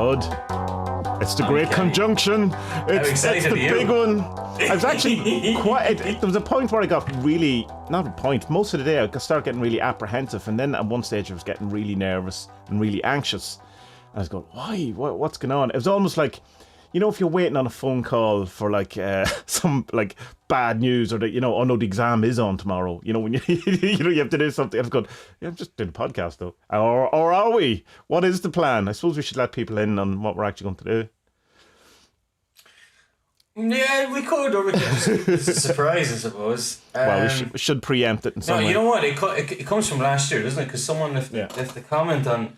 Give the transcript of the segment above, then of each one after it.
bud. It's the great conjunction. It's the big one. I was actually there was a point where I got really, not a point, most of the day I started getting really apprehensive, and then at one stage I was getting really nervous and really anxious. I was going, why? What's going on? It was almost like, you know, if you're waiting on a phone call for like some like bad news, or that, you know, oh no, the exam is on tomorrow. You know, when you you have to do something. I was going, yeah, I'm just doing a podcast though. Or are we? What is the plan? I suppose we should let people in on what we're actually going to do. Yeah, we could, or we could just, it's a surprise, I suppose. Well, we should preempt it in some way. You know what? It comes from last year, doesn't it? Because someone left the comment on.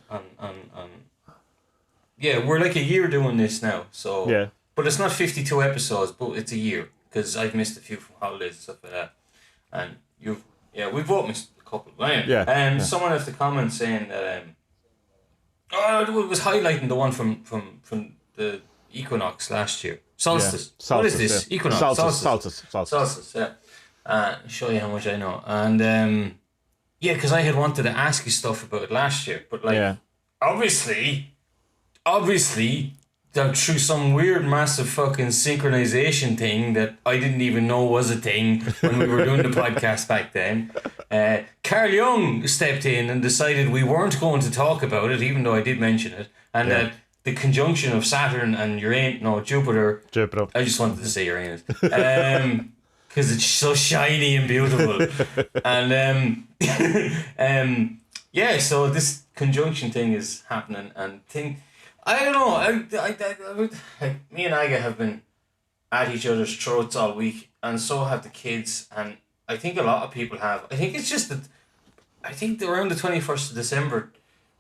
Yeah, we're like a year doing this now, so. Yeah. But it's not 52 episodes, but it's a year, because I've missed a few from holidays and stuff like that, and we've both missed a couple. Anyway, someone left a comment saying that it was highlighting the one from the equinox last year. Solstice. What is this? Yeah. Equinox. Solstice. Yeah. Show you how much I know. And because I had wanted to ask you stuff about it last year, but obviously, that through some weird, massive fucking synchronization thing that I didn't even know was a thing when we were doing the podcast back then, Carl Jung stepped in and decided we weren't going to talk about it, even though I did mention it, and that the conjunction of Saturn and Jupiter. I just wanted to say Uranus. Because it's so shiny and beautiful. And so this conjunction thing is happening, and I don't know, me and Aga have been at each other's throats all week, and so have the kids, and I think a lot of people have. I think it's just that, I think around the 21st of December,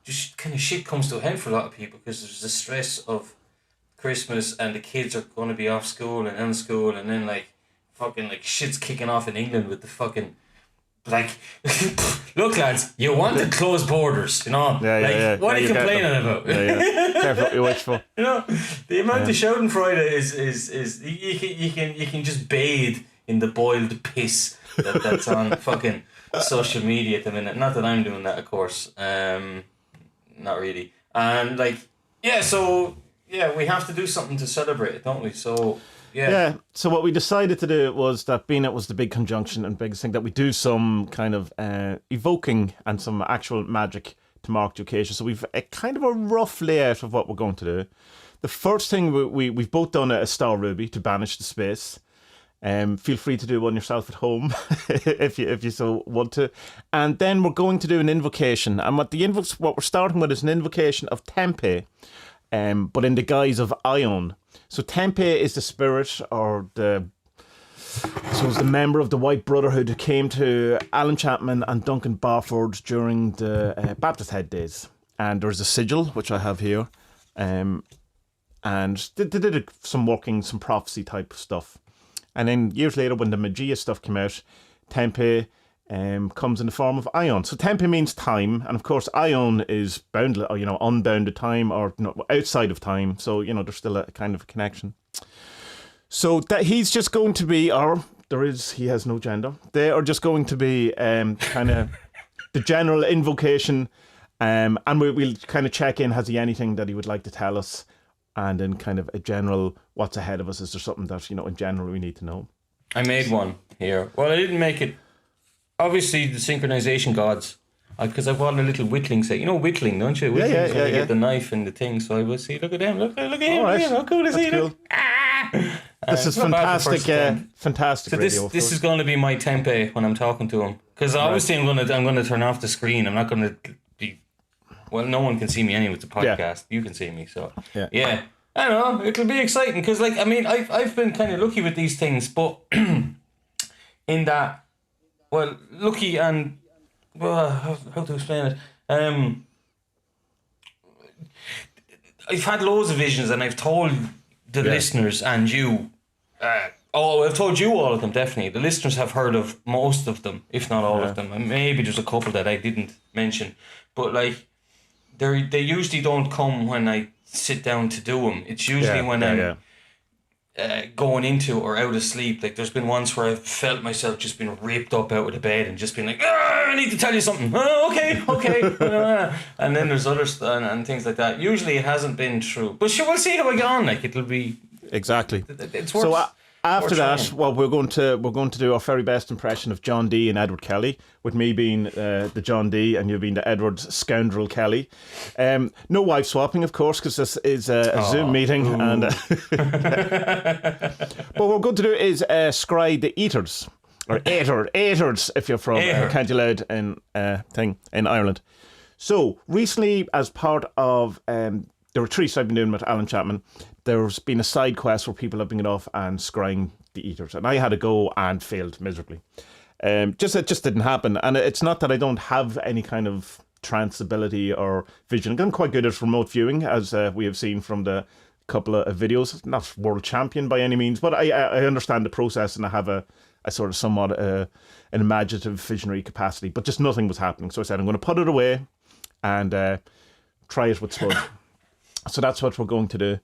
just kind of shit comes to a head for a lot of people, because there's the stress of Christmas, and the kids are going to be off school and in school, and then like fucking like shit's kicking off in England with the fucking like look lads, you want to close borders, you know? What are you complaining about? Careful what you wish for. You know, the amount of Schadenfreude is you can just bathe in the boiled piss that's on fucking social media at the minute. Not that I'm doing that, of course. Not really. And like, we have to do something to celebrate it, don't we? So so what we decided to do was that, being it was the big conjunction and biggest thing, that we do some kind of evoking and some actual magic to mark the occasion. So we've a kind of a rough layout of what we're going to do. The first thing, we've both done a star ruby to banish the space. Feel free to do one yourself at home if you so want to. And then we're going to do an invocation. And what we're starting with is an invocation of Tempe, but in the guise of Aion. So Tempe is the spirit, or the member of the White Brotherhood who came to Alan Chapman and Duncan Barford during the Baptist Head days. And there's a sigil, which I have here. And they did some prophecy type of stuff. And then years later, when the Magia stuff came out, Tempe comes in the form of Aion. So Tempe means time, and of course Aion is unbounded time, or outside of time. So there's still a kind of a connection. So that he's just going to be, he has no gender. They are just going to be kind of the general invocation, and we'll kind of check in. Has he anything that he would like to tell us? And then kind of a general, what's ahead of us? Is there something that, in general we need to know? I made one here. Well, I didn't make it. Obviously, the synchronization gods. Because I bought a little whittling set. You know whittling, don't you? Whittling is when you get the knife and the thing. So I will see, look at them. Look at him. Right. How cool is he? Cool. This is fantastic. Fantastic. So this is going to be my Tempe when I'm talking to him. Because obviously I'm going to turn off the screen. I'm not going to be. Well, no one can see me anyway with the podcast. Yeah. You can see me, so yeah. I don't know. It'll be exciting because, like, I mean, I've been kind of lucky with these things, but in that, well, lucky and how to explain it? I've had loads of visions, and I've told the listeners and you. I've told you all of them, definitely. The listeners have heard of most of them, if not all of them. And maybe there's a couple that I didn't mention, but like. They usually don't come when I sit down to do them. It's usually when I'm going into or out of sleep. Like there's been once where I felt myself just being ripped up out of the bed and just being like, I need to tell you something. Oh, okay. And then there's others and things like that. Usually it hasn't been true, but sure, we'll see how I get on. Like it'll be exactly. It's worth. So after that, trying. well, we're going to do our very best impression of John D and Edward Kelly, with me being the John D and you being the Edward Scoundrel Kelly. No wife swapping, of course, because this is a Zoom meeting. And what we're going to do is scry the Aethers, or Aethers, if you're from County Loud in Ireland. So recently, as part of the retreats I've been doing with Alan Chapman, there's been a side quest where people have been getting off and scrying the Aethers, and I had a go and failed miserably. It just didn't happen, and it's not that I don't have any kind of trance ability or vision. I'm quite good at remote viewing, as we have seen from the couple of videos. Not world champion by any means, but I understand the process, and I have a sort of somewhat an imaginative visionary capacity, but just nothing was happening. So I said I'm going to put it away and try it with Spud. So that's what we're going to do.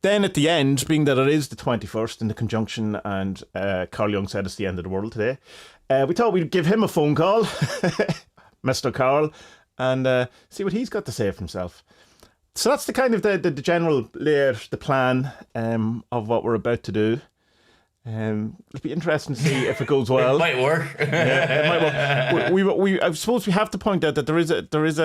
Then at the end, being that it is the 21st in the conjunction, and Carl Jung said it's the end of the world today, we thought we'd give him a phone call, Mr. Carl, and see what he's got to say for himself. So that's the kind of the general layout, the plan of what we're about to do. It'll be interesting to see if it goes well. It might work. It might work. I suppose we have to point out that there is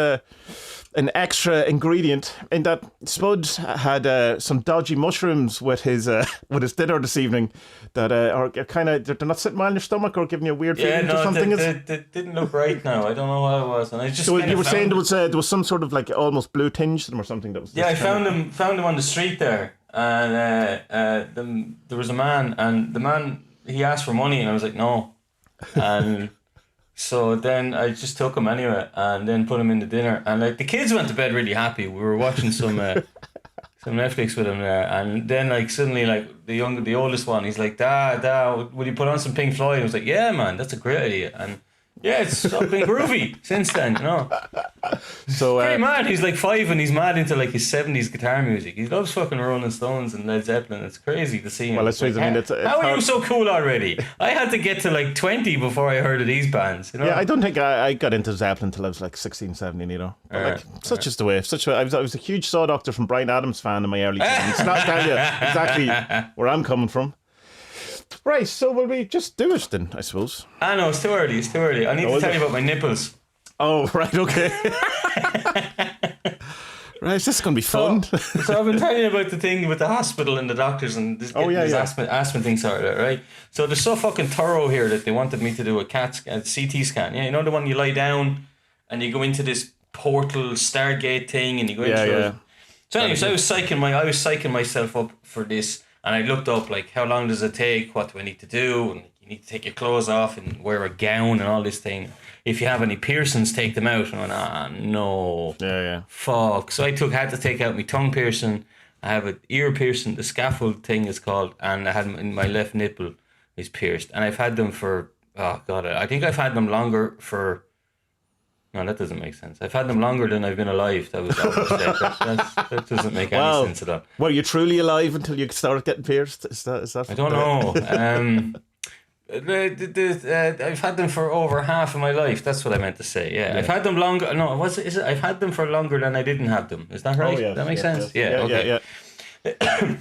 an extra ingredient in that Spud had some dodgy mushrooms with his dinner this evening that are kind of, they're not sitting well in your stomach or giving you a weird feeling or something. They didn't look right now. I don't know what it was, and I just. So you were saying there was some sort of like almost blue tinge to them or something that was. Yeah, I found them on the street there, and there was a man, and the man, he asked for money, and I was like no, and. So then I just took him anyway, and then put him in the dinner, and like the kids went to bed really happy. We were watching some Netflix with him there, and then like suddenly like the oldest one, he's like, Dad, would you put on some Pink Floyd? I was like, yeah, man, that's a great idea, and yeah, it's been groovy since then, you know. So pretty mad. He's like 5 and he's mad into like his 70s guitar music. He loves fucking Rolling Stones and Led Zeppelin. It's crazy to see him. Well, let's face it, I mean, it's how are you so cool already? I had to get to like 20 before I heard of these bands, you know. Yeah, I don't think I got into Zeppelin until I was like 16, 17, you know. But like, such is the way. I was a huge Saw Doctor from Bryan Adams fan in my early teens. Not tell you exactly where I'm coming from. Right, so will we just do it then, I suppose? I know, it's too early. I need to tell you about my nipples. Oh, right, okay. Right, this is going to be fun. So I've been telling you about the thing with the hospital and the doctors and this asthma thing sorted out, right? So they're so fucking thorough here that they wanted me to do a CT scan. Yeah, you know the one you lie down and you go into this portal Stargate thing and you go into it. So anyway, I was psyching myself up for this. And I looked up, like, how long does it take? What do I need to do? And you need to take your clothes off and wear a gown and all this thing. If you have any piercings, take them out. And I went, no. Yeah. Fuck. So I had to take out my tongue piercing. I have an ear piercing, the scaffold thing is called. And I had them in my left nipple is pierced. And I've had them for, oh God, I think I've had them longer for... No, that doesn't make sense. I've had them longer than I've been alive. That that doesn't make any sense at all. Were you truly alive until you started getting pierced? Is that? I don't know. I've had them for over half of my life. That's what I meant to say. Yeah. I've had them longer. No, is it? I've had them for longer than I didn't have them. Is that right? Oh, yes, that makes sense. Yes. Yeah. Okay. Yeah.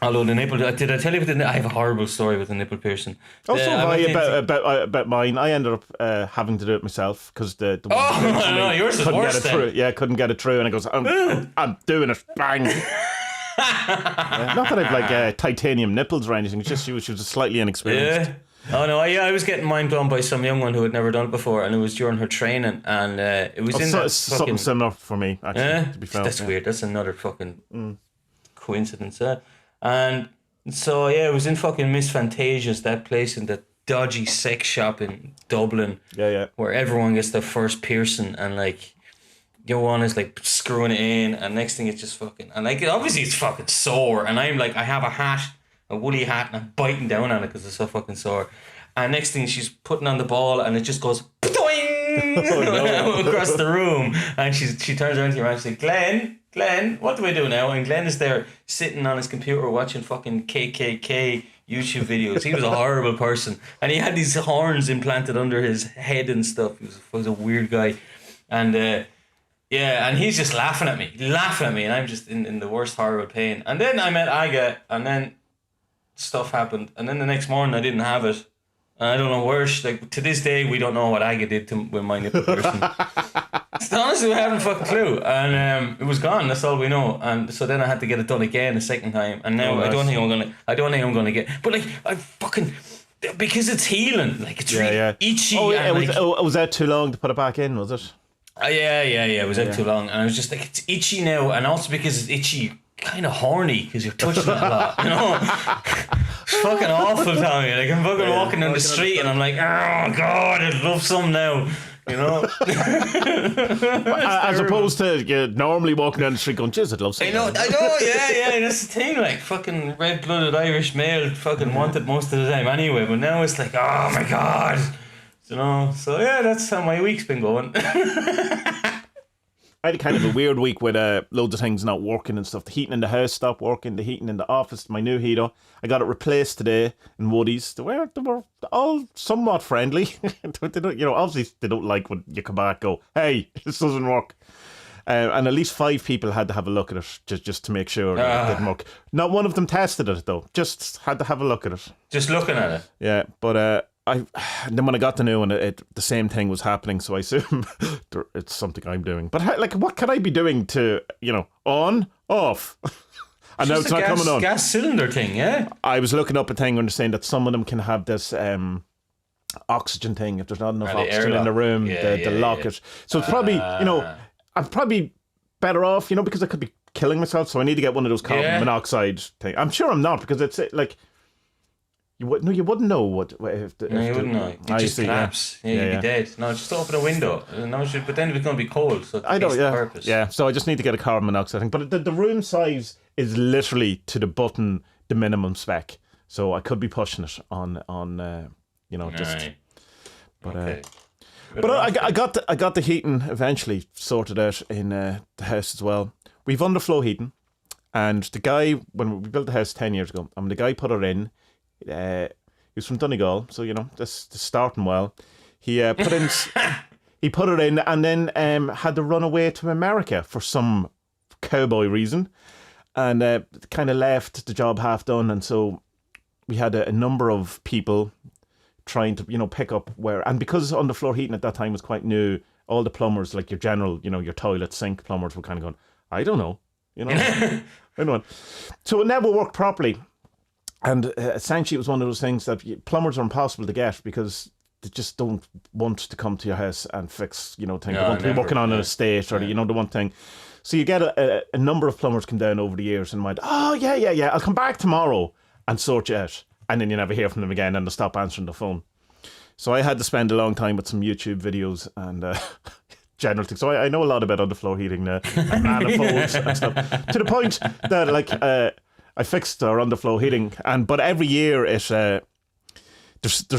Although the nipple, did I tell you I have a horrible story with the nipple piercing. About mine. I ended up having to do it myself because the no, yours is worse then. Couldn't get it through, and it goes, I'm doing it, bang. Not that I've like titanium nipples or anything. It's just she was just slightly inexperienced. Yeah. Oh no, I was getting mind blown by some young one who had never done it before, and it was during her training, and it was something similar for me. Actually, to be fair, that's weird. That's another fucking coincidence. And so it was in fucking Miss Fantasia's, that place in the dodgy sex shop in Dublin. Where everyone gets their first piercing, and like your one is like screwing it in, and next thing it's just fucking, and like obviously it's fucking sore, and I'm like, I have a woolly hat, and I'm biting down on it because it's so fucking sore. And next thing she's putting on the ball, and it just goes doing, across the room, and she turns around to your man and says, Glenn, what do I do now? And Glenn is there sitting on his computer watching fucking KKK YouTube videos. He was a horrible person, and he had these horns implanted under his head and stuff. He was a weird guy, and and he's just laughing at me, and I'm just in the worst horrible pain. And then I met Aga, and then stuff happened, and then the next morning I didn't have it. And I don't know where to this day we don't know what Aga did with my nipple piercing. Honestly, we haven't a fucking clue, and it was gone. That's all we know. And so then I had to get it done again a second time, and now I don't think I'm gonna get. But like I fucking because it's healing, like it's really itchy. Oh yeah, was that too long to put it back in? Was it? Yeah. It was out too long, and I was just like, it's itchy now, and also because it's itchy, kind of horny because you're touching it a lot, you know. It's fucking awful, Tommy. Like I'm fucking walking down the street, and I'm like, oh god, I'd love some now. You know, as opposed to normally walking down the street going, "Jeez, I'd love something." I know, yeah. That's the thing. Like fucking red-blooded Irish male, fucking want it most of the time anyway. But now it's like, oh my god, you know. So yeah, that's how my week's been going. I had kind of a weird week with loads of things not working and stuff. The heating in the house stopped working. The heating in the office, my new heater, I got it replaced today in Woody's. They were all somewhat friendly. Obviously they don't like when you come back and go, hey, this doesn't work. And at least 5 people had to have a look at it just to make sure it didn't work. Not one of them tested it though. Just had to have a look at it. Just looking at it. Yeah, but then when I got the new one, the same thing was happening. So I assume it's something I'm doing. But like, what can I be doing to on, off? And now it's not coming on. Gas cylinder thing, yeah. I was looking up a thing and saying that some of them can have this oxygen thing if there's not enough oxygen in the room. They lock it. So it's probably I'm probably better off, because I could be killing myself. So I need to get one of those carbon monoxide thing. I'm sure I'm not because it's like. You wouldn't know what if you wouldn't know. You just collapse. Yeah, you'd be dead. No, just open a window. But then it's going to be cold. So I don't. Purpose. Yeah. So I just need to get a carbon monoxide thing. But the room size is literally to the button, the minimum spec. So I could be pushing it on just. Right. But okay. But I got the heating eventually sorted out in the house as well. We've underflow heating, and the guy when we built the house 10 years ago, the guy put it in. He was from Donegal, so this starting well. He put it in, and then had to run away to America for some cowboy reason, and kind of left the job half done. And so we had a number of people trying to pick up where, and because underfloor heating at that time was quite new, all the plumbers, like your general, your toilet sink plumbers, were kind of going, I don't know, I don't know. So it never worked properly. And essentially it was one of those things that plumbers are impossible to get because they just don't want to come to your house and fix, things. They want to be working on an estate or, the one thing. So you get a number of plumbers come down over the years and went, oh, yeah, I'll come back tomorrow and sort you out. And then you never hear from them again and they stop answering the phone. So I had to spend a long time with some YouTube videos and general things. So I know a lot about underfloor heating now and manifolds and stuff. To the point that, I fixed our underflow heating, but every year there's a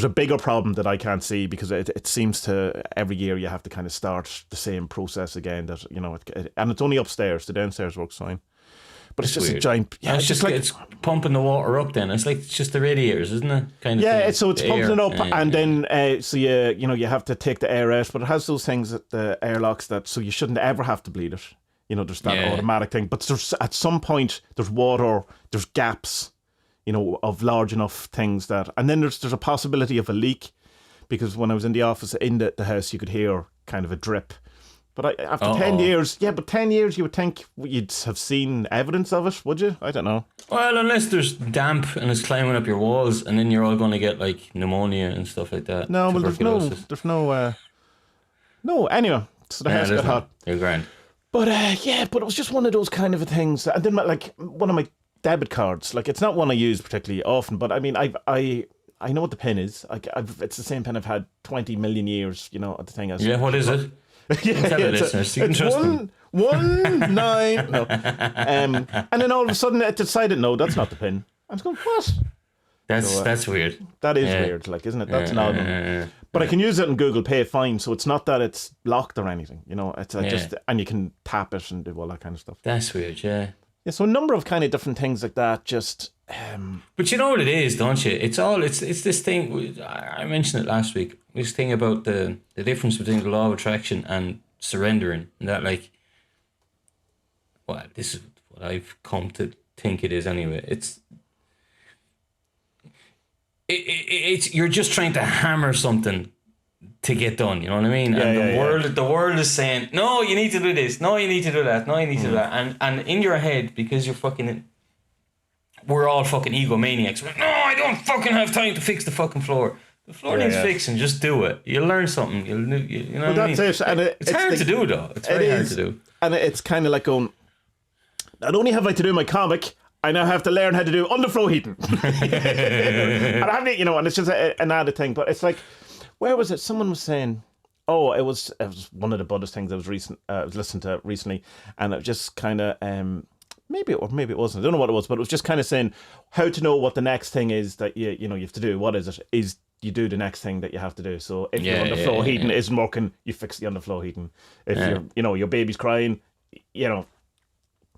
bigger problem that I can't see because it seems to every year you have to kind of start the same process again. That and it's only upstairs. The downstairs works fine, but it's just weird. A giant. Yeah, it's just like it's pumping the water up. Then it's like it's just the radiators, isn't it? Kind of. Yeah, so it's pumping it up, and then so you have to take the air out, but it has those things that the airlocks that so you shouldn't ever have to bleed it. There's that automatic thing. But there's at some point, there's water, there's gaps, of large enough things that... And then there's a possibility of a leak. Because when I was in the office, in the house, you could hear kind of a drip. But after 10 years... Yeah, but 10 years, you would think you'd have seen evidence of it, would you? I don't know. Well, unless there's damp and it's climbing up your walls, and then you're all going to get, like, pneumonia and stuff like that. No, well, there's no... No, anyway. So the house got hot. You're grand. But but it was just one of those kind of things. And then like one of my debit cards, like it's not one I use particularly often, but I mean I know what the pin is. It's the same pin I've had 20 million years. The thing is. Yeah, what is it? Tell the listeners. You can trust them. 1 9. No. And then all of a sudden it decided no, that's not the pin. I was going what? That's weird. That is weird, like, isn't it? That's an odd one. But I can use it in Google Pay fine, so it's not that it's locked or anything, you know. It's just, and you can tap it and do all that kind of stuff. That's weird, yeah. Yeah, so a number of kind of different things like that. Just, but you know what it is, don't you? It's this thing. I mentioned it last week. This thing about the difference between the law of attraction and surrendering, and that like, well, this is what I've come to think it is anyway. It's you're just trying to hammer something to get done, you know what I mean? And the world is saying, no, you need to do this, no, you need to do that, no, you need to do that. And in your head, because you're we're all fucking egomaniacs. We're like, no, I don't fucking have time to fix the fucking floor. The floor needs fixing, just do it. You'll learn something. You know what I mean? That's it. And it's hard to do though. It's very hard to do. And it's kind of like going, not only have I to do my comic, I now have to learn how to do underflow heating. And I mean, you know, and it's just an added thing. But it's like, where was it? Someone was saying, oh, it was one of the Buddhist things I was listening to recently, and it just kind of maybe it wasn't. I don't know what it was, but it was just kind of saying how to know what the next thing is that you know you have to do. What is it? Is you do the next thing that you have to do. So if your underflow heating isn't working, you fix the underflow heating. If your baby's crying, you know,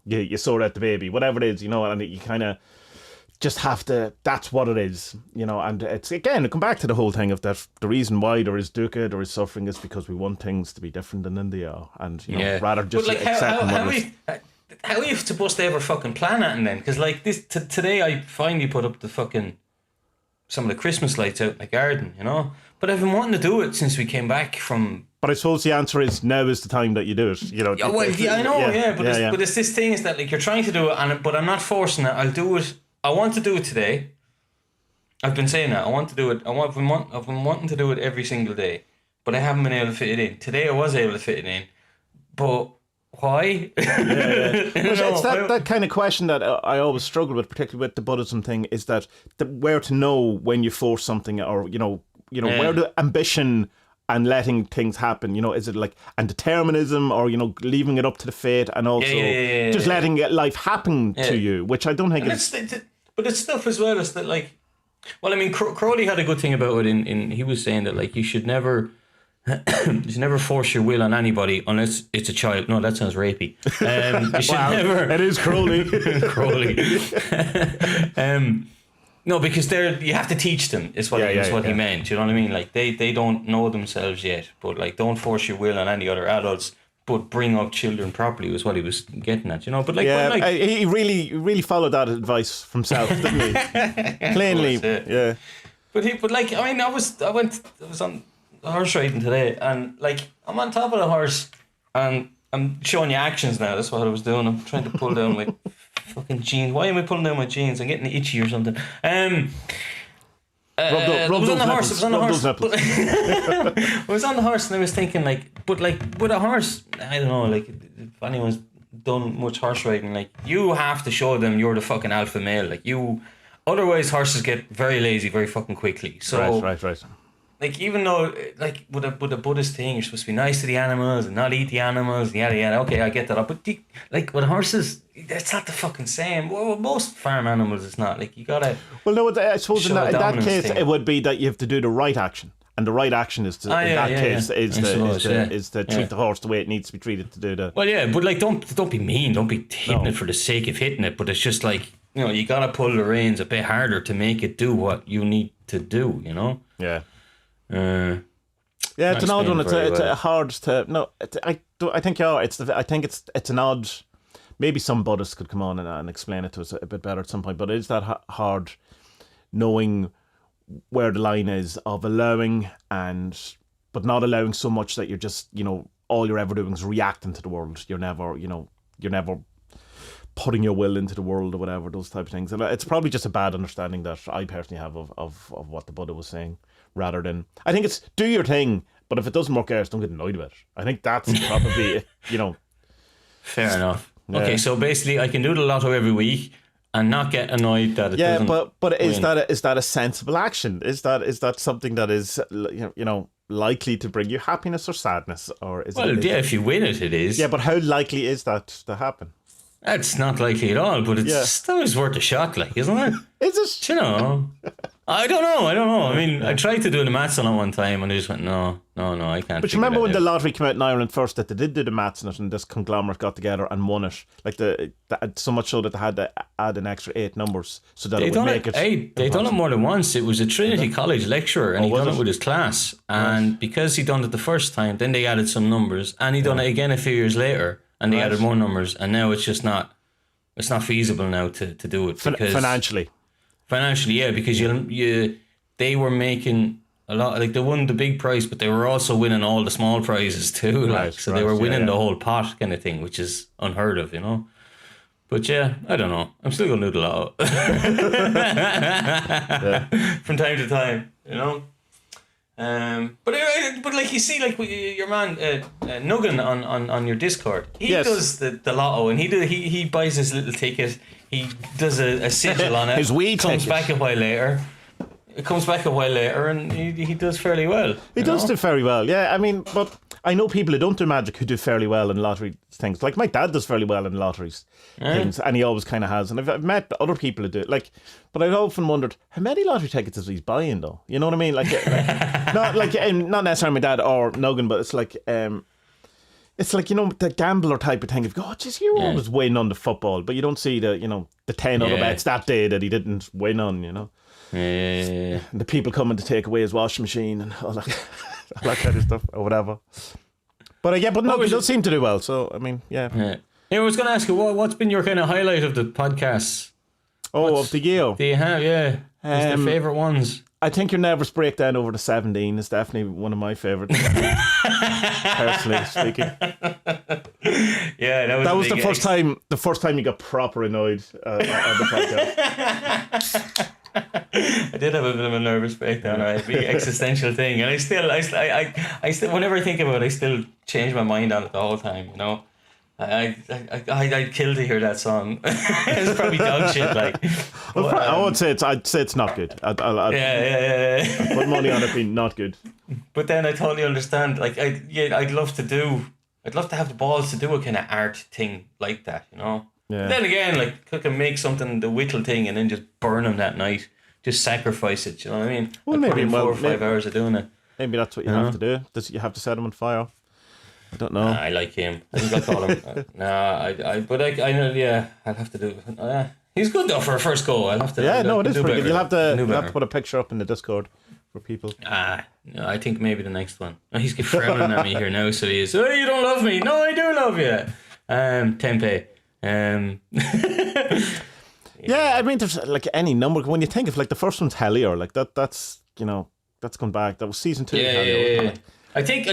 you sort out the baby, whatever it is, you know, and you kind of just have to, that's what it is, you know. And it's, again, come back to the whole thing of that the reason why there is dukkha, there is suffering, is because we want things to be different than they are, and you know, rather just like, accept how are you supposed to ever fucking plan it? And then, because like this today I finally put up some of the Christmas lights out in the garden, you know, but I've been wanting to do it since we came back from. But I suppose the answer is now is the time that you do it, you know. Yeah, well, I know, but it's this thing is that like you're trying to do it, but I'm not forcing it. I'll do it. I want to do it today. I've been saying that I want to do it. I've been wanting to do it every single day, but I haven't been able to fit it in. Today I was able to fit it in, but why? It's that kind of question that I always struggle with, particularly with the Buddhism thing, is that where to know when you force something, or you know where the ambition and letting things happen, you know, is it like and determinism, or you know, leaving it up to the fate, and also just letting life happen to you, which I don't think is. But it's stuff as well as that, like, well, I mean, Crowley had a good thing about it. In he was saying that like you should never force your will on anybody unless it's a child. No, that sounds rapey. You should never. It is Crowley. Crowley. No, because you have to teach them. Is what he meant. You know what I mean? Like they don't know themselves yet, but like don't force your will on any other adults. But bring up children properly was what he was getting at. You know, but like he really followed that advice from himself, didn't he? Plainly, yeah. But like I mean, I was on horse riding today, and like I'm on top of the horse, and I'm showing you actions now. That's what I was doing. I'm trying to pull down my fucking jeans. Why am I pulling down my jeans? I'm getting itchy or something. I was on the horse. I was on the horse, and I was thinking like, but like with a horse, I don't know. Like if anyone's done much horse riding, like you have to show them you're the fucking alpha male. Like you, otherwise horses get very lazy very fucking quickly. So right. Like even though like with a Buddhist thing, you're supposed to be nice to the animals and not eat the animals, yada yada. Okay, I get that. But like with horses, it's not the fucking same. Well, most farm animals, it's not. Like you gotta. Well, no, I suppose in that case, it would be that you have to do the right action, and the right action is to treat the horse the way it needs to be treated to do the. Well, yeah, but like don't be mean. Don't be hitting it for the sake of hitting it. But it's just like, you know, you gotta pull the reins a bit harder to make it do what you need to do. You know. Yeah. It's an odd one. It's hard to no. I think it's an odd. Maybe some Buddhists could come on and explain it to us a bit better at some point. But it is that hard knowing where the line is of allowing but not allowing so much that you're just, you know, all you're ever doing is reacting to the world. You're never putting your will into the world or whatever, those type of things. And it's probably just a bad understanding that I personally have of what the Buddha was saying. Rather than, I think it's do your thing, but if it doesn't work out, don't get annoyed with it. I think that's probably, you know. Fair enough. Yeah. Okay, so basically I can do the lotto every week and not get annoyed that it doesn't but is that a sensible action? Is that something that is, you know, likely to bring you happiness or sadness? Or is if you win it is. Yeah, but how likely is that to happen? That's not likely at all, but it's still worth a shot, like, isn't it? Is it? You know. I don't know. I mean, I tried to do the maths on it one time and I just went, no, I can't. But you remember when the lottery came out in Ireland first, that they did do the maths on it, and this conglomerate got together and won it. Like so much so that they had to add an extra 8 numbers so that it would make it. They done it more than once. It was a Trinity College lecturer, and he done it with his class. And because he done it the first time, then they added some numbers, and he done it again a few years later, and they added more numbers, and now it's just not. It's not feasible now to do it because financially. Financially, yeah, because they were making a lot. Like, they won the big prize, but they were also winning all the small prizes too. They were winning the whole pot kind of thing, which is unheard of, you know. But yeah, I don't know. I'm still gonna do the lotto from time to time, you know. But like you see, like your man Nuggin on your Discord, he does the lotto, and he buys his little ticket. He does a sigil on it. His wee comes ticket. back a while later. It comes back a while later, and he does fairly well. He does do very well, yeah. I mean, but I know people who don't do magic who do fairly well in lottery things. Like my dad does fairly well in lotteries things, and he always kind of has. And I've met other people who do it. Like, but I've often wondered how many lottery tickets is he buying though? You know what I mean? Not necessarily my dad or Nogan, but it's like. It's like, you know, the gambler type of thing. Of oh, just you always win on the football, but you don't see the 10 other bets that day that he didn't win on, you know. Yeah. And the people coming to take away his washing machine and all that, all that kind of stuff or whatever. But no, he does seem to do well. So I mean, yeah. I was going to ask you, what's been your kind of highlight of the podcasts? Of the year. Do you have? Yeah. What's your favourite ones? I think your nervous breakdown over the 17 is definitely one of my favourites. Personally speaking. Yeah, that was the first time. The first time you got proper annoyed on the podcast. I did have a bit of a nervous breakdown, right? Big existential thing, and I still, whenever I think about it, I still change my mind on it the whole time. You know, I'd kill to hear that song. It's probably dog shit, like. But, I'd say it's not good. I'd put money on it being not good. But then I totally understand. Like, I'd love to have the balls to do a kind of art thing like that, you know. Yeah. Then again, like, I can make something the whittle thing and then just burn them that night. Just sacrifice it, you know what I mean? Well, maybe 4 or 5 hours of doing it. Maybe that's what you have to do. You have to set him on fire. I don't know. I like him. I think I'll call him. I know. Yeah, I'll have to do it. He's good though for a first go. I'll have to. Yeah, no, it is pretty good. You'll have to put a picture up in the Discord for people. No, I think maybe the next one. Oh, he's frowning at me here now, so he is. Oh, you don't love me? No, I do love you. Tempe. Yeah, I mean, there's like any number. When you think of like the first one's Hellier, like that's gone back. That was season 2. Yeah. I think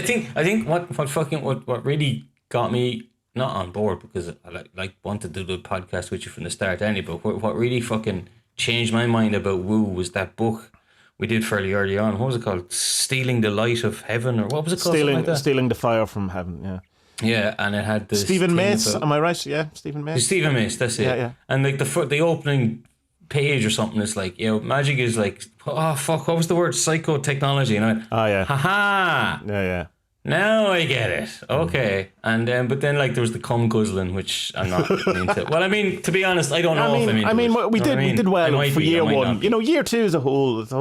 what really got me not on board, because I wanted to do the podcast with you from the start anyway, but what really fucking changed my mind about Woo was that book we did fairly early on. What was it called? Stealing the Light of Heaven, or what was it called? Stealing the Fire from Heaven. Yeah. Yeah, and it had this Stephen Mace. Am I right? Yeah, Stephen Mace. Stephen Mace. That's it. Yeah. And like the opening page or something is like, magic is like, oh fuck, what was the word? Psychotechnology. And I went, oh yeah, haha. Yeah. Now I get it. Okay. And then, but then like there was the cum guzzling, which I'm not into. Well, I mean, to be honest, I don't know if I'm into it. We did well for year 1. You know, year 2 is a whole, the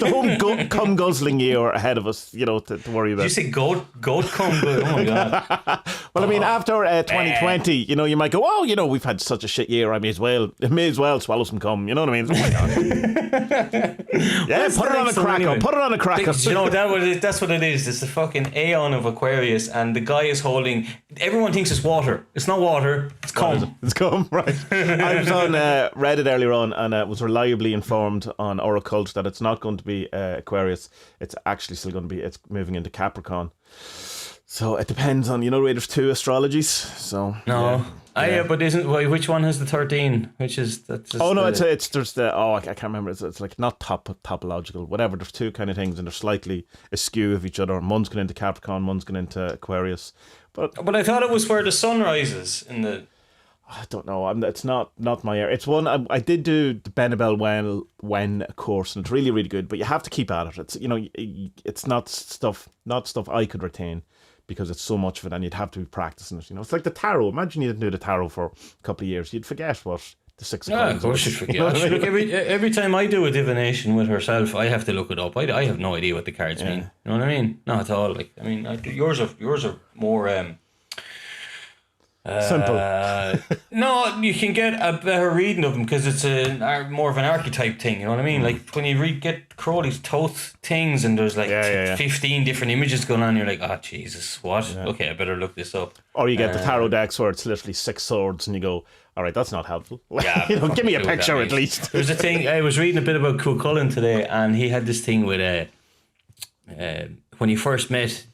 whole cum guzzling year ahead of us, to worry about. Did you say goat cum guzzling? Oh my God. Well, I mean, after 2020, you might go, oh, we've had such a shit year. I may as well swallow some cum. You know what I mean? Oh my God. Yeah, put it on a cracker. Anyway. Put it on a cracker. That's what it is. It's the fucking Aion of Aquarius, and the guy is holding. Everyone thinks it's water. It's not water. It's cum. It's cum, right? I was on Reddit earlier on, and was reliably informed on Oracult that it's not going to be Aquarius. It's actually still going to be. It's moving into Capricorn. So it depends on there's 2 astrologies. So no. But which one has the 13? Which is that's just there's the I can't remember. It's like not topological, whatever. There's 2 kind of things, and they're slightly askew of each other. One's going into Capricorn, one's going into Aquarius. But I thought it was where the sun rises in the. I don't know. It's not my area. It's one I did do the Benabel Wen course, and it's really, really good. But you have to keep at it. It's it's not stuff I could retain, because it's so much of it, and you'd have to be practicing it. It's like the tarot. Imagine you didn't do the tarot for a couple of years. You'd forget what the 6 of Yeah, coins. of course she'd forget. You know what I mean? Look, every time I do a divination with herself, I have to look it up. I have no idea what the cards mean. You know what I mean? Not at all. Like, I mean, yours are more Simple. no, you can get a better reading of them because it's more of an archetype thing. You know what I mean? Like when you get Crowley's Thoth things and there's like 15 different images going on, you're like, oh Jesus, what? Yeah. Okay, I better look this up. Or you get the tarot decks where it's literally 6 swords, and you go, all right, that's not helpful. Yeah, give me a picture at least. There's a thing. I was reading a bit about Cuchulainn today, and he had this thing with when he first met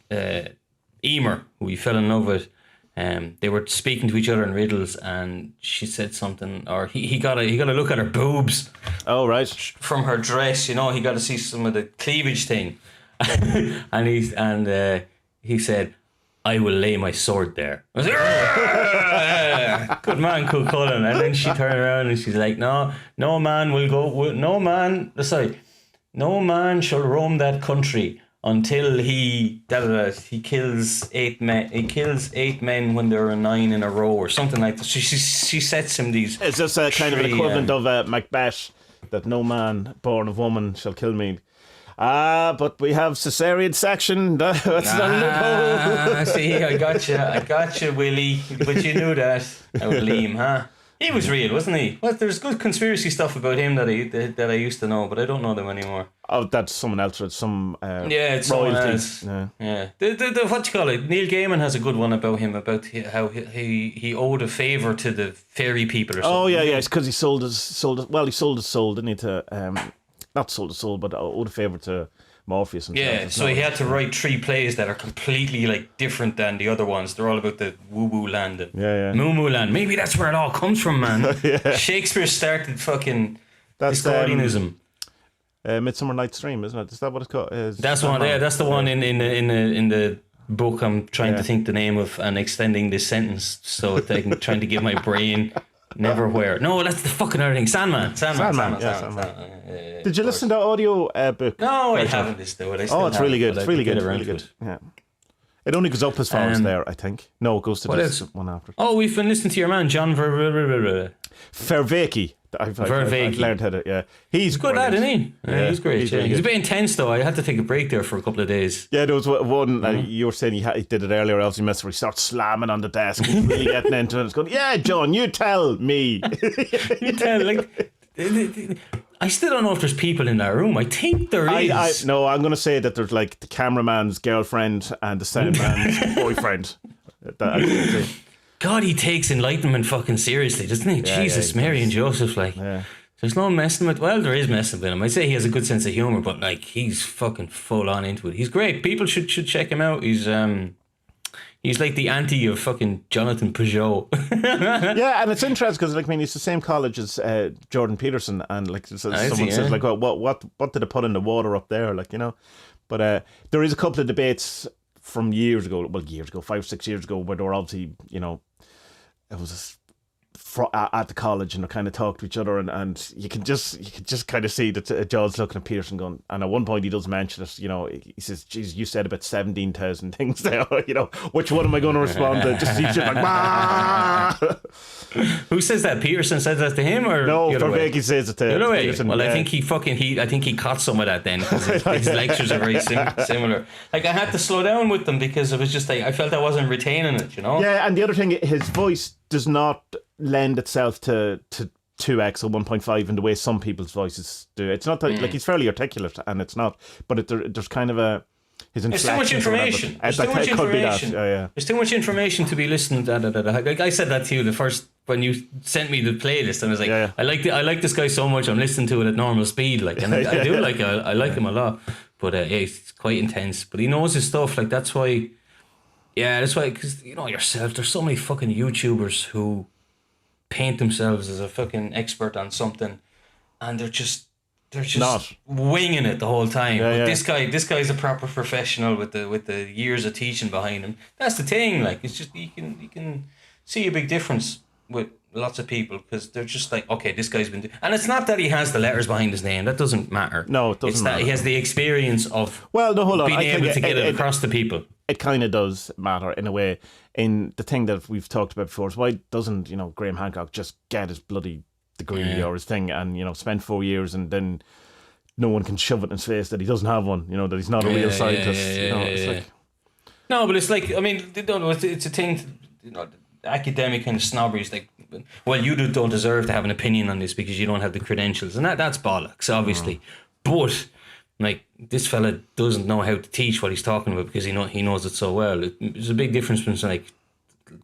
Emer, who he fell in love with. They were speaking to each other in riddles, and she said something, or he got a look at her boobs. Oh right, from her dress, you know, he got to see some of the cleavage thing, and he said, "I will lay my sword there." I was like, good man, Cuchulainn. And then she turned around and she's like, "No man will go. No man shall roam that country." Until he kills 8 men. He kills 8 men when there are 9 in a row, or something like that. She sets him these. Is this a kind of an equivalent of Macbeth, that no man born of woman shall kill me? But we have cesarean section. That's not a loophole. See, I got you, Willie. But you knew that. Liam, huh? He was real, wasn't he? Well, there's good conspiracy stuff about him that I used to know, but I don't know them anymore. Oh, that's someone else with some it's royalties. Yeah. The what you call it? Neil Gaiman has a good one about him, about how he owed a favour to the fairy people or something. Oh yeah, it's because he sold his soul, didn't he? To not sold his soul, but owed a favour to Morpheus. And so he had to write 3 plays that are completely like different than the other ones. They're all about the woo-woo land and moo-moo land. Maybe that's where it all comes from, man. Shakespeare started fucking Discordianism. Midsummer Night's Dream, isn't it? Is that what it's called? That's one. Yeah, that's the one in the book. I'm trying to think the name of and extending this sentence so that I'm trying to give my brain neverwhere. No, that's the fucking other thing. Sandman. Did you listen to the audio book? No, I haven't listened to it. It's really good. It's really good. Yeah. It only goes up as far as there, I think. No, it goes to this one after. Oh, we've been listening to your man, John Vervaeke. I've learned how to, He's good brilliant. lad, isn't he? Yeah, he's great. He's a bit intense, though. I had to take a break there for a couple of days. Yeah, there was one, you were saying he did it earlier, obviously, where he starts slamming on the desk. He's really getting into it. It's going, yeah, John, you tell me. You tell, like... I still don't know if there's people in that room. I think there is. No, I'm going to say that there's like the cameraman's girlfriend and the soundman's boyfriend. God, he takes enlightenment fucking seriously, doesn't he? Yeah, Jesus, Mary and Joseph, like... Yeah. There's no messing with... Well, there is messing with him. I'd say he has a good sense of humour, but like he's fucking full on into it. He's great. People should check him out. He's like the anti of fucking Jonathan Peugeot. Yeah, and it's interesting because like, I mean, he's the same college as Jordan Peterson, and like someone says like, well, what did they put in the water up there, like, you know? But there is a couple of debates from years ago, 5 6 years ago, where they were obviously, you know, it was at the college and they kind of talk to each other, and you can just kind of see that John's looking at Peterson going, and at one point he does mention it, you know, he says, geez, you said about 17,000 things there, you know, which one am I going to respond to? Just see shit like, bah! Who says that? Peterson says that to him, or no? Vervaeke says it to Peterson. Well, I think he caught some of that then, because his lectures are very similar. Like, I had to slow down with them because it was just like I felt I wasn't retaining it, you know. Yeah, and the other thing, his voice does not lend itself to 2x or 1.5 in the way some people's voices do. It's not that, like, he's fairly articulate, and it's not, but there's kind of his inflection. There's too much information. There's too much information to be listened to. Like I said that to you the first when you sent me the playlist, and I was like, I like this guy so much, I'm listening to it at normal speed, like, and I do like I like him a lot, but it's quite intense. But he knows his stuff, like that's why. Yeah, that's why, because you know yourself, there's so many fucking YouTubers who paint themselves as a fucking expert on something, and they're just not winging it the whole time. This guy's a proper professional with the years of teaching behind him. That's the thing. Like, it's just you can see a big difference with lots of people, because they're just like, okay, this guy's been and it's not that he has the letters behind his name. That doesn't matter. No, it doesn't. It's matter. That he has the experience of hold on. being able to get it across to people. It kind of does matter in a way. In the thing that we've talked about before is, why doesn't, you know, Graham Hancock just get his bloody degree or his thing, and spend 4 years, and then no one can shove it in his face that he doesn't have one. That he's not a real scientist. It's like. No, but it's like, I mean, it's a thing. Academic kind of snobbery is like, well, you don't deserve to have an opinion on this because you don't have the credentials, and that's bollocks, obviously. But like, this fella doesn't know how to teach what he's talking about because he knows it so well. There's a big difference between like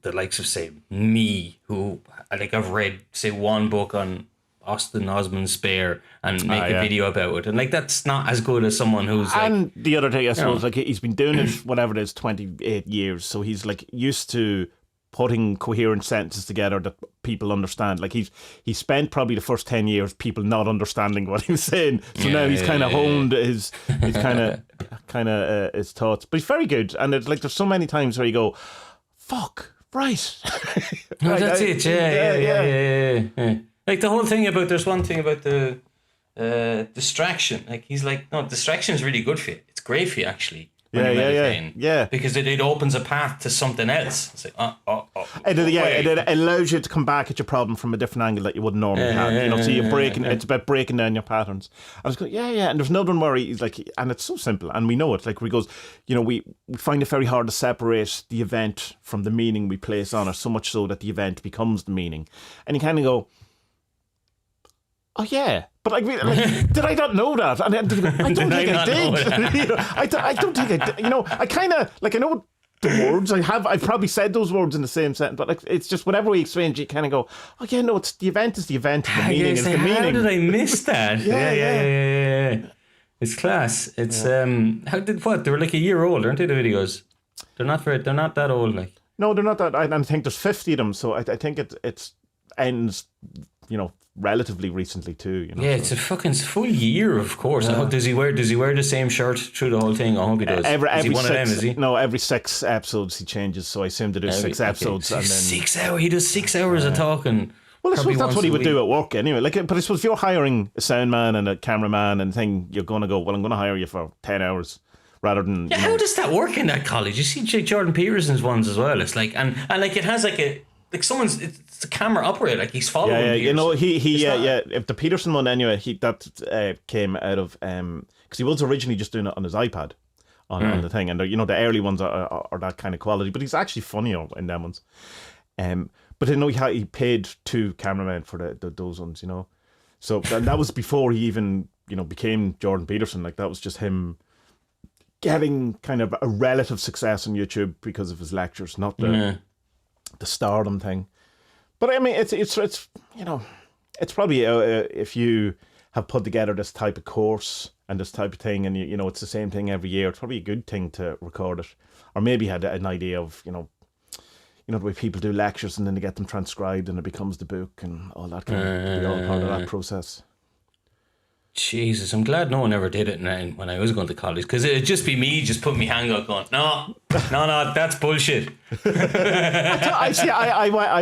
the likes of, say, me, who like I've read, say, one book on Austin Osman Spare and make a video about it, and like that's not as good as someone who's like, and the other thing I suppose, like, he's been doing it whatever it is, 28 years, so he's like used to putting coherent sentences together that people understand. Like he spent probably the first 10 years people not understanding what he was saying, so now he's kind of honed his kind of his thoughts, but he's very good. And it's like there's so many times where you go, fuck, right. No, that's it. Yeah. Like the whole thing about, there's one thing about the distraction. Like he's like, no, distraction is really good for you. It's great for you, actually. Yeah. Because it opens a path to something else. It's like, it allows you to come back at your problem from a different angle that you wouldn't normally have. So you're breaking. It's about breaking down your patterns. I was going, and there's another one where he's like, and it's so simple, and we know it. Like where he goes, we find it very hard to separate the event from the meaning we place on it, so much so that the event becomes the meaning, and you kind of go, oh yeah, but like, did I not know that? And I don't think I did. I don't think I did. I kind of like, I know the words. I've probably said those words in the same sentence, but like, it's just whenever we explain it, you kind of go, oh yeah, no, it's the event is the event, and the meaning is the meaning. How did I miss that? Yeah. It's class. It's how did what? They were like a year old, aren't they? The videos. They're not that old. Like, no, they're not that. I think there's 50 of them, so I think it ends, relatively recently too. Yeah, it's a fucking full year, of course. Yeah. Does he wear the same shirt through the whole thing? I hope he does. Is he one of them? Is he? No, every 6 episodes he changes. So I assume to do 6 episodes, and then 6 hours. He does 6 hours of talking. Well, I suppose that's what he would do at work anyway. Like, but I suppose if you're hiring a sound man and a cameraman and thing, you're going to go, well, I'm going to hire you for 10 hours. Rather than how does that work in that college? You see Jordan Peterson's ones as well. It's like and like it has like a. Like someone's, it's a camera operator. Like he's following. If the Peterson one anyway, that came out of because he was originally just doing it on his iPad, on the thing, and the early ones are that kind of quality, but he's actually funnier in them ones. But he paid 2 cameramen for those ones, so that was before he even became Jordan Peterson. Like that was just him getting kind of a relative success on YouTube because of his lectures, not the stardom thing. But I mean, it's probably if you have put together this type of course and this type of thing, and it's the same thing every year, it's probably a good thing to record it. Or maybe had an idea of the way people do lectures and then they get them transcribed and it becomes the book and all that kind of be all part of that process. Jesus, I'm glad no one ever did it when I was going to college, because it'd just be me just putting me hang up going, no, that's bullshit. I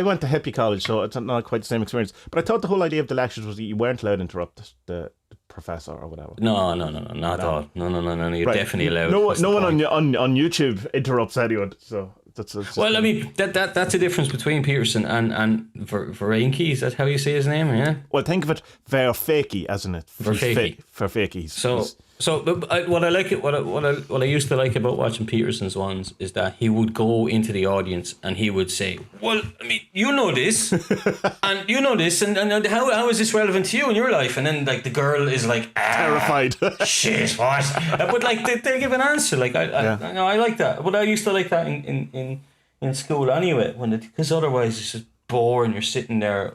went to hippie college, so it's not quite the same experience. But I thought the whole idea of the lectures was that you weren't allowed to interrupt the professor or whatever. No, not at all. No, you're definitely allowed. No one on YouTube interrupts anyone, so... I mean, that's a difference between Peterson and Vereinke. Is that how you say his name? Yeah. Well, think of it Verfakey, as in it. Verfakey. So what I used to like about watching Peterson's ones is that he would go into the audience and he would say, well, I mean, you know this and you know this and how is this relevant to you in your life? And then like the girl is like terrified. Shit, what? But like they give an answer. Like I like that. But I used to like that in school anyway, because otherwise it's just boring. You're sitting there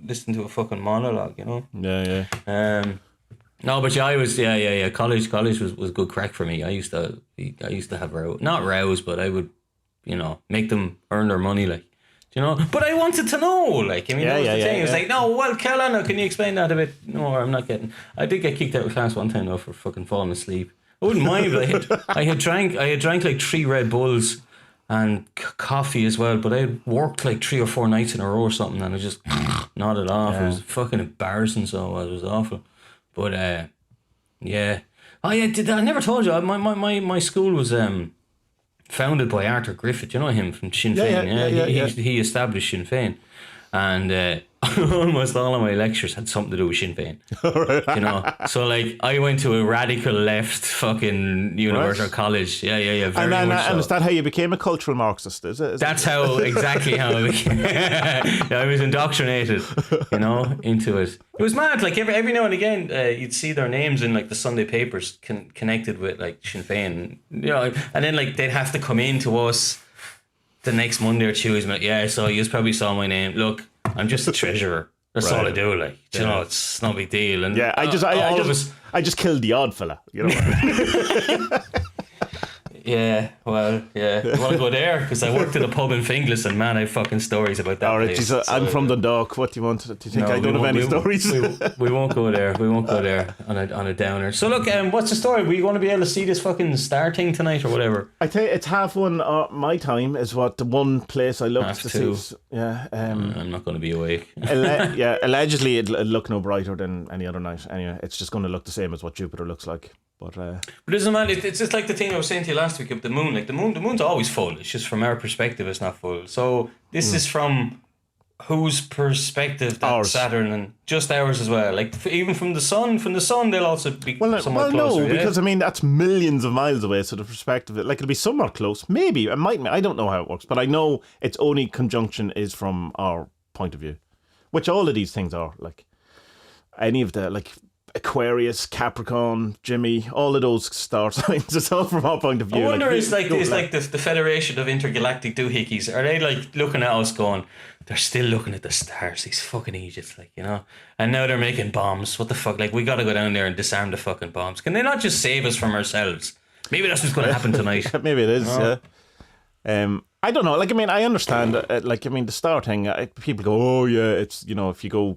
listening to a fucking monologue, Yeah. No, but I was College was good crack for me. I used to have not rows, but I would, make them earn their money, like, But I wanted to know, like, I mean, that was the thing. It was like, no, well, Kellana, can you explain that a bit? No, I'm not getting. I did get kicked out of class one time though for fucking falling asleep. I wouldn't mind, but I had drank like 3 Red Bulls and coffee as well, but I had worked like 3 or 4 nights in a row or something, and I just nodded off. It was fucking embarrassing, so it was awful. But I never told you. My school was founded by Arthur Griffith. You know him from Sinn Féin. He established Sinn Féin, And almost all of my lectures had something to do with Sinn Féin. You know, so like I went to a radical left fucking university or college. Yeah, very much so. And is that how you became a cultural Marxist? That's how exactly how I became. I was indoctrinated, you know, into it. It was mad. Like every now and again, you'd see their names in like the Sunday papers connected with like Sinn Féin, you know, and then like they'd have to come in to us the next Monday or Tuesday. Yeah, so you probably saw my name. Look, I'm just a treasurer. That's all I do. Like, you know, it's no big deal. And yeah, I just killed the odd fella. You know. Yeah, well, yeah. I want to go there because I worked at a pub in Finglas, and man, I have fucking stories about that. All right, place. I'm from Dundalk. What do you want? Do you think I don't have any stories? We won't go there. We won't go there on a downer. So look, what's the story? We want to be able to see this fucking star thing tonight or whatever. I tell you, it's 1:30 my time is what the one place I looked to see. Yeah, I'm not going to be awake. Allegedly it'll look no brighter than any other night. Anyway, it's just going to look the same as what Jupiter looks like. But isn't man? It's just like the thing I was saying to you last week of the moon. Like the moon's always full. It's just from our perspective, it's not full. So this is from whose perspective? That ours. Saturn, and just ours as well. Like even from the sun, they'll also be somewhat closer. No, because I mean that's millions of miles away. So the perspective, like it'll be somewhat close. Maybe it might. I don't know how it works, but I know its only conjunction is from our point of view, which all of these things are. Like any of the like. Aquarius, Capricorn, Jimmy, all of those star signs. It's all from our point of view. I wonder, is the Federation of Intergalactic Doohickeys, are they like looking at us going, they're still looking at the stars, these fucking idiots, like, you know? And now they're making bombs. What the fuck? Like, we got to go down there and disarm the fucking bombs. Can they not just save us from ourselves? Maybe that's what's going to happen tonight. Maybe it is, yeah. I don't know. Like, I mean, I understand. The star thing. People go, oh yeah, it's, you know, if you go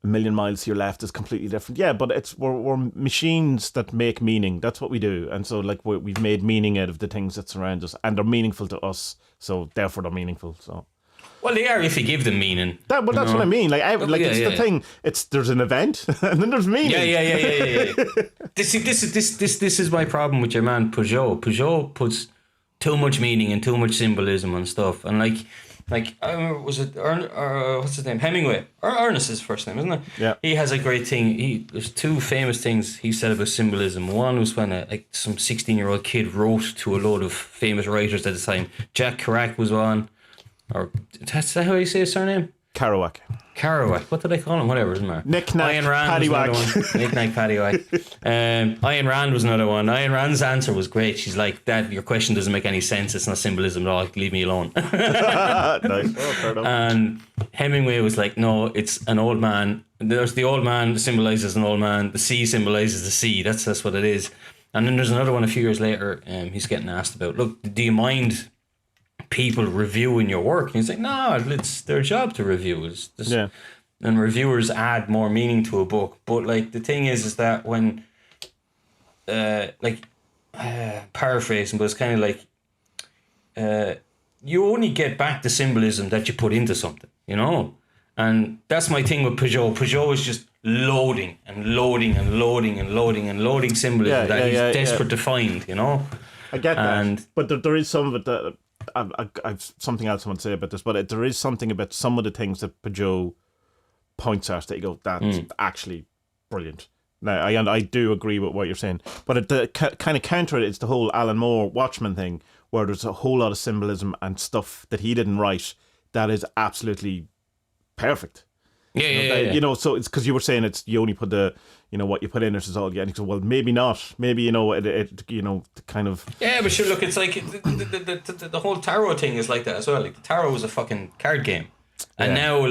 a million miles to your left is completely different. Yeah, but we're machines that make meaning. That's what we do. And so like we've made meaning out of the things that surround us, and they're meaningful to us. So therefore they're meaningful. So well, they are if you give them meaning. That's what I mean. Like the thing. It's there's an event and then there's meaning. Yeah. This is my problem with your man Peugeot. Peugeot puts too much meaning and too much symbolism on stuff, and like I remember, was it what's his name? Hemingway. Ernest is his first name, isn't it? Yeah. He has a great thing. There's two famous things he said about symbolism. One was when some 16-year-old kid wrote to a load of famous writers at the time. Jack Kerouac was one, or that's how you say his surname? Kerouac. What did I call him? Whatever, doesn't matter. Knick-knack, paddywhack. Knick-knack, paddywhack. Ayn Rand was another one. Ayn Rand's answer was great. She's like, "That your question doesn't make any sense. It's not symbolism at all. Leave me alone." Nice. Oh, fair enough. And Hemingway was like, "No, it's an old man. There's the old man symbolizes an old man. The sea symbolizes the sea. That's what it is." And then there's another one a few years later. He's getting asked about, look, do you mind people reviewing your work? And he's like, no, it's their job to review. And reviewers add more meaning to a book. But like the thing is that when paraphrasing, but it's kind of like you only get back the symbolism that you put into something, you know? And that's my thing with Peugeot. Peugeot is just loading symbolism that he's desperate to find, you know? I get that. But there is some of it that I've something else I want to say about this, but there is something about some of the things that Peugeot points at that you go, that's actually brilliant. Now, I do agree with what you're saying, but the kind of counter it is the whole Alan Moore Watchmen thing, where there's a whole lot of symbolism and stuff that he didn't write that is absolutely perfect. Yeah. You know, so it's because you were saying it's you only put the, you know, what you put in it is all. Yeah, and so well, maybe not. Maybe, you know, it you know, kind of. Yeah, but sure. Look, it's like the whole tarot thing is like that as well. Like the tarot was a fucking card game, and now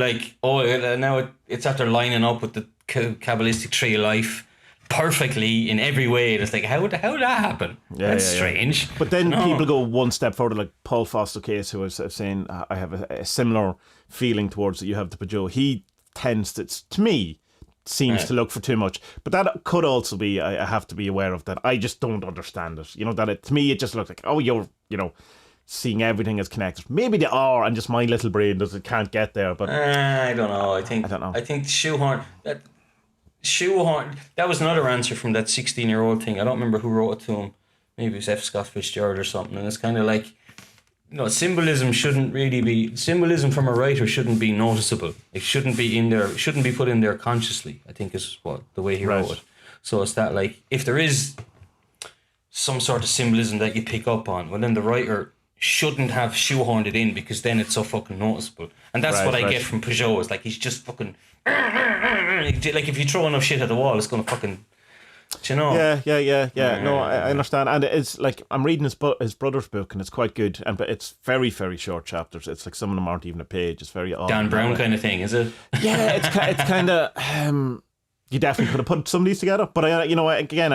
it's after lining up with the Kabbalistic tree of life perfectly in every way. And it's like how would that happen? That's strange. But then people go one step further, like Paul Foster Case, who was saying, I have a similar feeling towards that you have the Peugeot. He tends to me seems to look for too much, but that could also be I have to be aware of that. I just don't understand it, you know, that to me it just looks like, oh, you're, you know, seeing everything as connected. Maybe they are, and just my little brain can't get there. But I don't know. I think shoehorn that was another answer from that 16-year-old thing. I don't remember who wrote it to him. Maybe it was F. Scott Fitzgerald or something. And it's kind of like symbolism shouldn't really be symbolism from a writer shouldn't be noticeable. It shouldn't be in there. Shouldn't be put in there consciously. I think is what the way he wrote it. So it's that like if there is some sort of symbolism that you pick up on, well then the writer shouldn't have shoehorned it in because then it's so fucking noticeable. And that's what I get from Peugeot. Is like he's just fucking like if you throw enough shit at the wall, it's gonna fucking. Do you know? Yeah. No, I understand, and it's like I'm reading his brother's book, and it's quite good, but it's very, very short chapters. It's like some of them aren't even a page. It's very odd. Dan Brown kind of thing, is it? Yeah, it's kind of. You definitely could have put some of these together, but I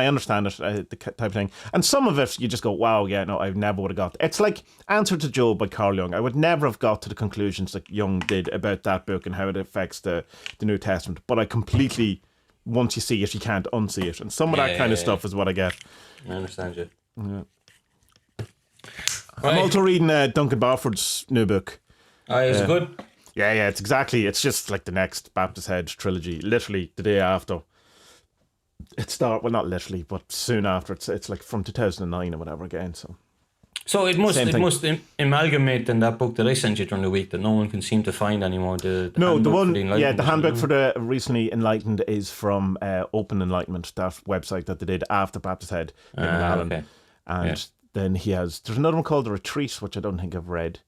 understand it, the type of thing. And some of it, you just go, wow, yeah, no, I never would have got. It's like Answer to Job by Carl Jung. I would never have got to the conclusions that Jung did about that book and how it affects the New Testament. But I completely. Once you see it, you can't unsee it. And some of that kind of stuff is what I get. I understand you. Yeah. I'm also reading Duncan Barford's new book. Oh, is it good? Yeah, it's just like the next Baptist Head trilogy, literally the day after. Well, not literally, but soon after. It's like from 2009 or whatever again, So it must amalgamate in that book that I sent you during the week that no one can seem to find anymore. The handbook for the recently enlightened is from Open Enlightenment, that website that they did after Baptist Head in Alan. Okay. And then there's another one called The Retreat, which I don't think I've read.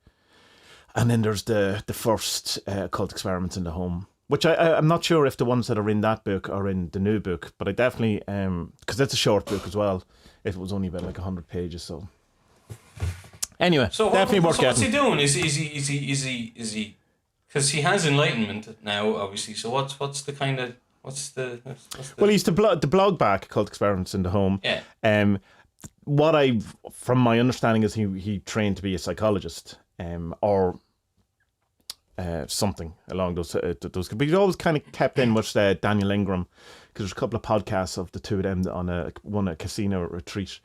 And then there's the first Occult Experiments in the Home, which I'm not sure if the ones that are in that book are in the new book, but I definitely, because it's a short book as well. It was only about like 100 pages, so. Anyway, so definitely worth getting. What's he doing? Is he? Because he has enlightenment now, obviously. So what's the Well, he's the blog back Occult Experiments in the Home. Yeah. From my understanding, is he trained to be a psychologist, or something along those. But he's always kind of kept in with Daniel Ingram, because there's a couple of podcasts of the two of them on a casino retreat.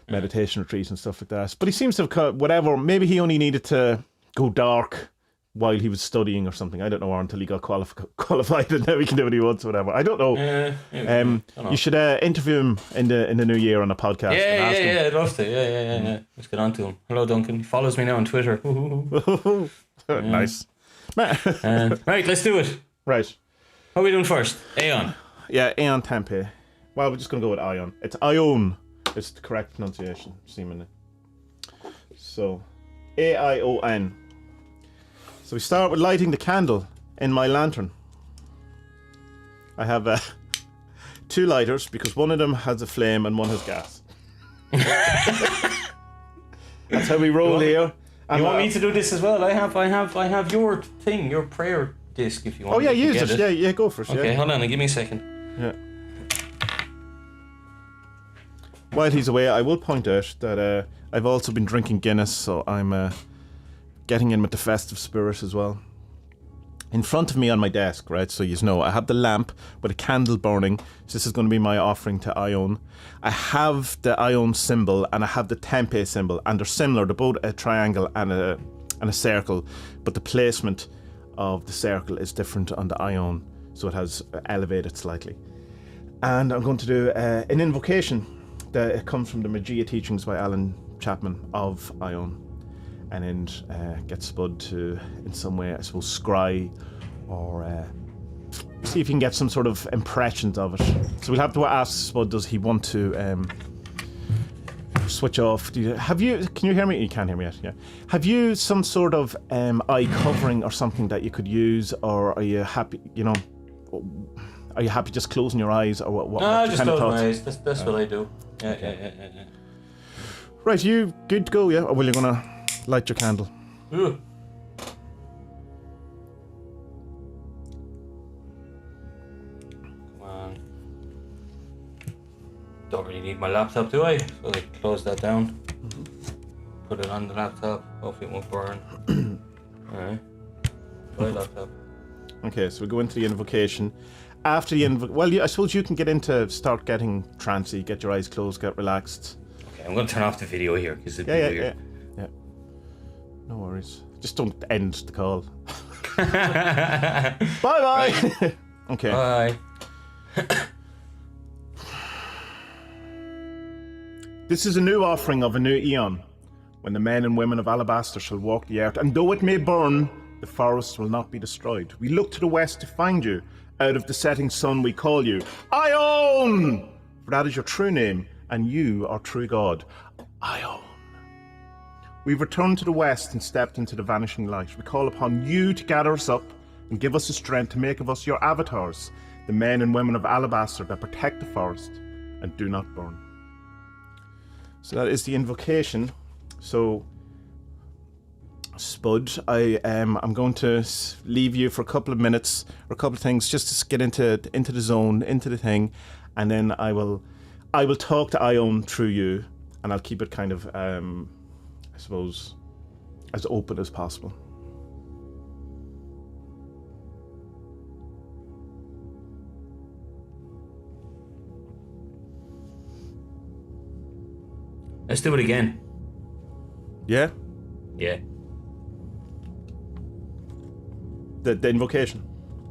Meditation retreat and stuff like that. But he seems to have whatever. Maybe he only needed to go dark while he was studying or something. I don't know, or until he got qualified, and now he can do what he wants, or whatever. I don't know. You should interview him in the new year on a podcast. Yeah. I'd love to. Yeah. Let's get on to him. Hello, Duncan. He follows me now on Twitter. Nice. Right, let's do it. Right. What are we doing first? Aion. Yeah, Aion Tempe. Well, we're just going to go with Aion. It's Aion. It's the correct pronunciation, seemingly. So, A-I-O-N. So we start with lighting the candle in my lantern. I have 2 lighters, because one of them has a flame and one has gas. That's how we roll here. You want me to do this as well? I have your thing, your prayer disc, if you want. Oh yeah, use it. Yeah, go for it. Okay, hold on, give me a second. Yeah. While he's away, I will point out that I've also been drinking Guinness, so I'm getting in with the festive spirit as well. In front of me on my desk, right, so you know, I have the lamp with a candle burning, so this is going to be my offering to Aion. I have the Aion symbol, and I have the Tempe symbol, and they're similar. They're both a triangle and a circle, but the placement of the circle is different on the Aion, so it has elevated slightly. And I'm going to do an invocation. It comes from the Magia teachings by Alan Chapman of Aion, and then get Spud to, in some way, I suppose, scry or see if you can get some sort of impressions of it. So we'll have to ask Spud, does he want to switch off? Can you hear me? You can't hear me yet, yeah. Have you some sort of eye covering or something that you could use, or are you happy, are you happy just closing your eyes, or what? No, just close my eyes. That's what I do. Yeah. Right, you good to go, yeah? Or will you gonna light your candle? Ooh. Come on. Don't really need my laptop, do I? So I close that down. Mm-hmm. Put it on the laptop. Hopefully it won't burn. Alright. Try laptop. Okay, so we go into the invocation. After the I suppose you can start getting trancy, get your eyes closed, get relaxed. Okay, I'm going to turn off the video here because it'd be weird. Yeah. No worries. Just don't end the call. Bye. Right. Okay. Bye. This is a new offering of a new Aion. when the men and women of alabaster shall walk the earth, and though it may burn, the forest will not be destroyed. We look to the west to find you. Out of the setting sun we call you, Aion! For that is your true name, and you are true God. Aion. We've returned to the west and stepped into the vanishing light. We call upon you to gather us up and give us the strength to make of us your avatars, the men and women of alabaster that protect the forest and do not burn. So that is the invocation. So, Spud, I'm going to leave you for a couple of minutes or a couple of things just to get into the zone, into the thing, and then I will talk to Aion through you, and I'll keep it kind of, I suppose, as open as possible. Let's do it again. Yeah? Yeah. The invocation?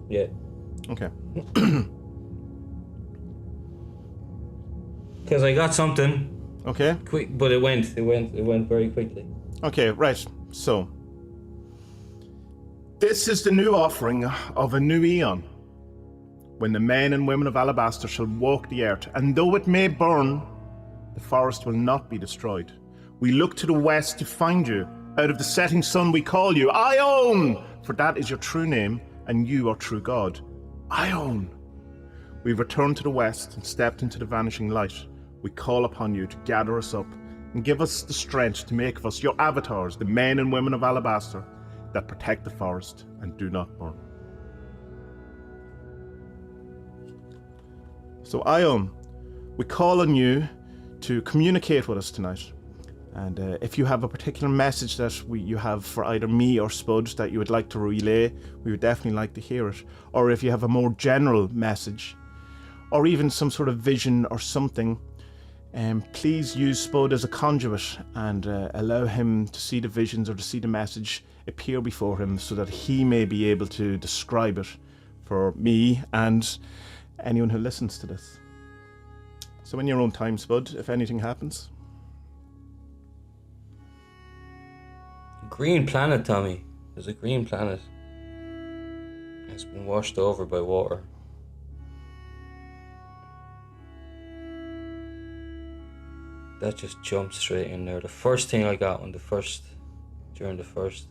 Yeah. Okay. Because I got something Okay. quick, but it went very quickly. Okay, right. So, this is the new offering of a new Aion, when the men and women of alabaster shall walk the earth, and though it may burn, the forest will not be destroyed. We look to the west to find you. Out of the setting sun we call you, Aion! For that is your true name, and you are true God. Aion! We've returned to the west and stepped into the vanishing light. We call upon you to gather us up and give us the strength to make of us your avatars, the men and women of alabaster that protect the forest and do not burn. So Aion, we call on you to communicate with us tonight. And if you have a particular message that you have for either me or Spud that you would like to relay, we would definitely like to hear it. Or if you have a more general message, or even some sort of vision or something, please use Spud as a conduit and allow him to see the visions or to see the message appear before him so that he may be able to describe it for me and anyone who listens to this. So in your own time, Spud, if anything happens. Green planet, Tommy. There's a green planet. It's been washed over by water. That just jumped straight in there. The first thing I got during the first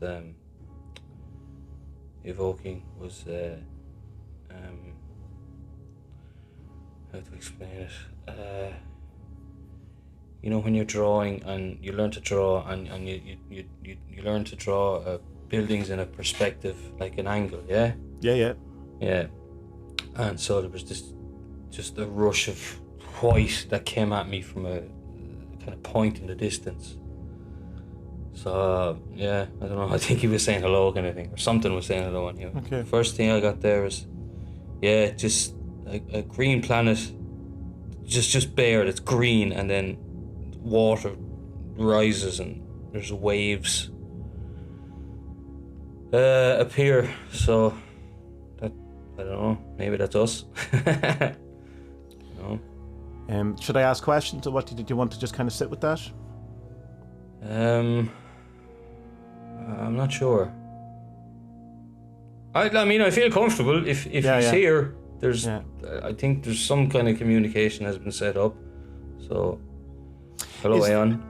evoking was how to explain it? You know, when you're drawing and you learn to draw and you learn to draw buildings in a perspective, like an angle, yeah? Yeah. And so there was just a rush of white that came at me from a kind of point in the distance. So, yeah, I don't know, I think he was saying hello kind of thing, or something was saying hello on here. Okay. First thing I got there was, just a green planet, just bare, it's green, and then water rises and there's waves appear. So that, I don't know, maybe that's us. No. Should I ask questions, or what did you want to just kind of sit with that? I'm not sure. I mean, I feel comfortable if he's here. There's, I think there's some kind of communication has been set up. So, hello, Aion.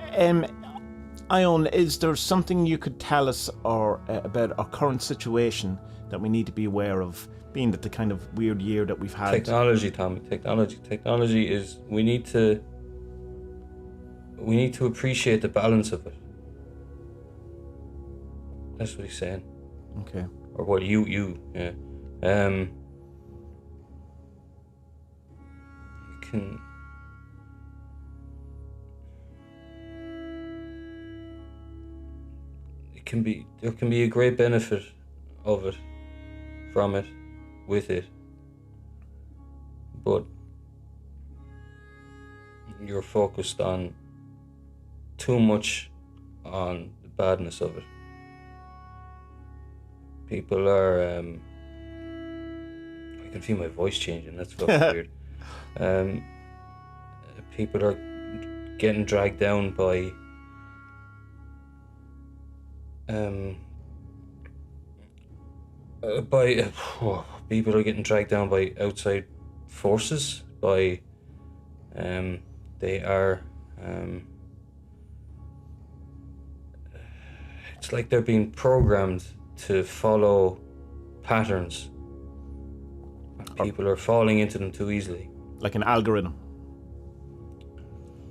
Aion, is there something you could tell us about our current situation that we need to be aware of, being that the kind of weird year that we've had? Technology, Tommy. Technology is, we need to appreciate the balance of it. That's what he's saying. Okay. Or what you yeah. There can be a great benefit of it, from it, with it, but you're focused on too much on the badness of it. People are I can feel my voice changing, that's fucking weird. People are getting dragged down by by people are getting dragged down by outside forces. By they are. It's like they're being programmed to follow patterns. People are falling into them too easily. Like an algorithm?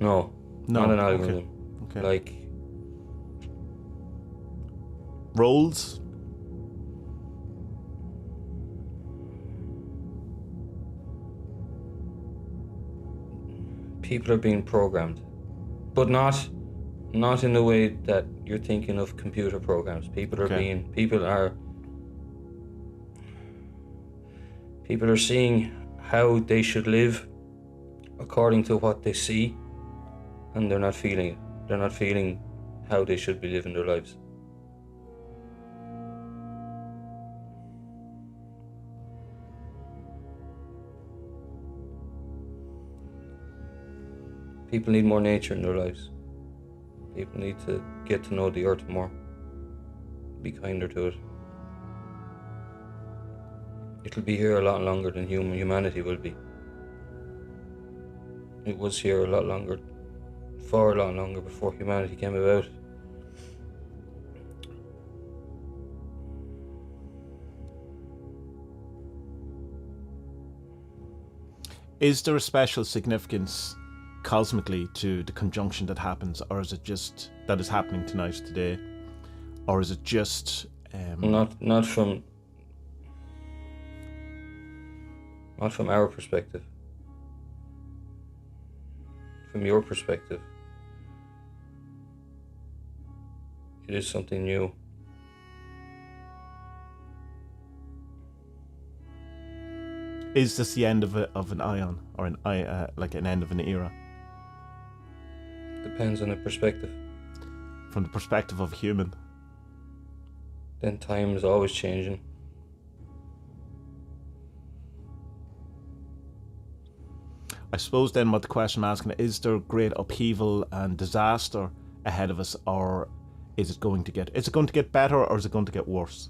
No, not an algorithm. Okay. Like roles? People are being programmed, but not in the way that you're thinking of computer programs. People are seeing how they should live according to what they see, and they're not feeling it. They're not feeling how they should be living their lives. People need more nature in their lives. People need to get to know the earth more. Be kinder to it. It'll be here a lot longer than humanity will be. It was here a lot longer, far a lot longer before humanity came about. Is there a special significance cosmically to the conjunction that happens, or is it just that is happening tonight, today, or is it just not from our perspective. From your perspective, it is something new. Is this the end of an Aion, or like an end of an era? Depends on the perspective. From the perspective of a human, then time is always changing. I suppose then what the question I'm asking, is there great upheaval and disaster ahead of us, or is it going to get better, or is it going to get worse?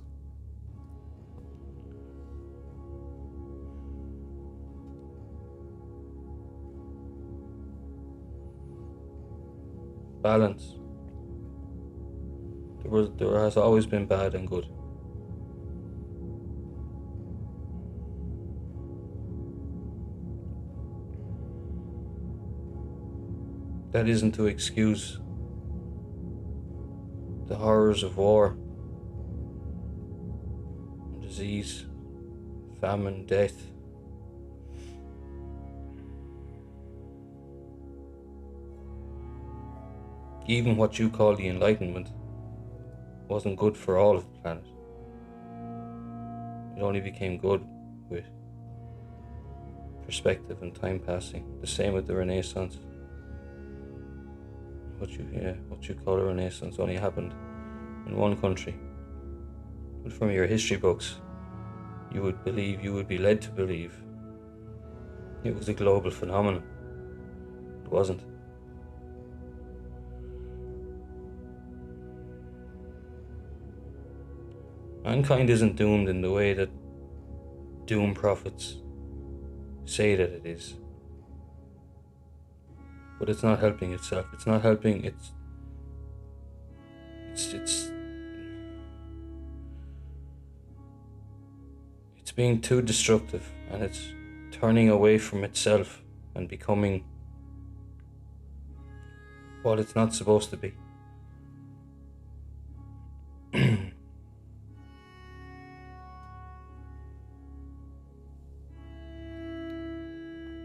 Balance. There has always been bad and good. That isn't to excuse the horrors of war, disease, famine, death. Even what you call the Enlightenment wasn't good for all of the planet. It only became good with perspective and time passing. The same with the Renaissance. What you call a Renaissance only happened in one country. But from your history books, you would be led to believe it was a global phenomenon. It wasn't. Mankind isn't doomed in the way that doom prophets say that it is. But it's not helping itself. It's not helping. It's being too destructive, and it's turning away from itself and becoming what it's not supposed to be.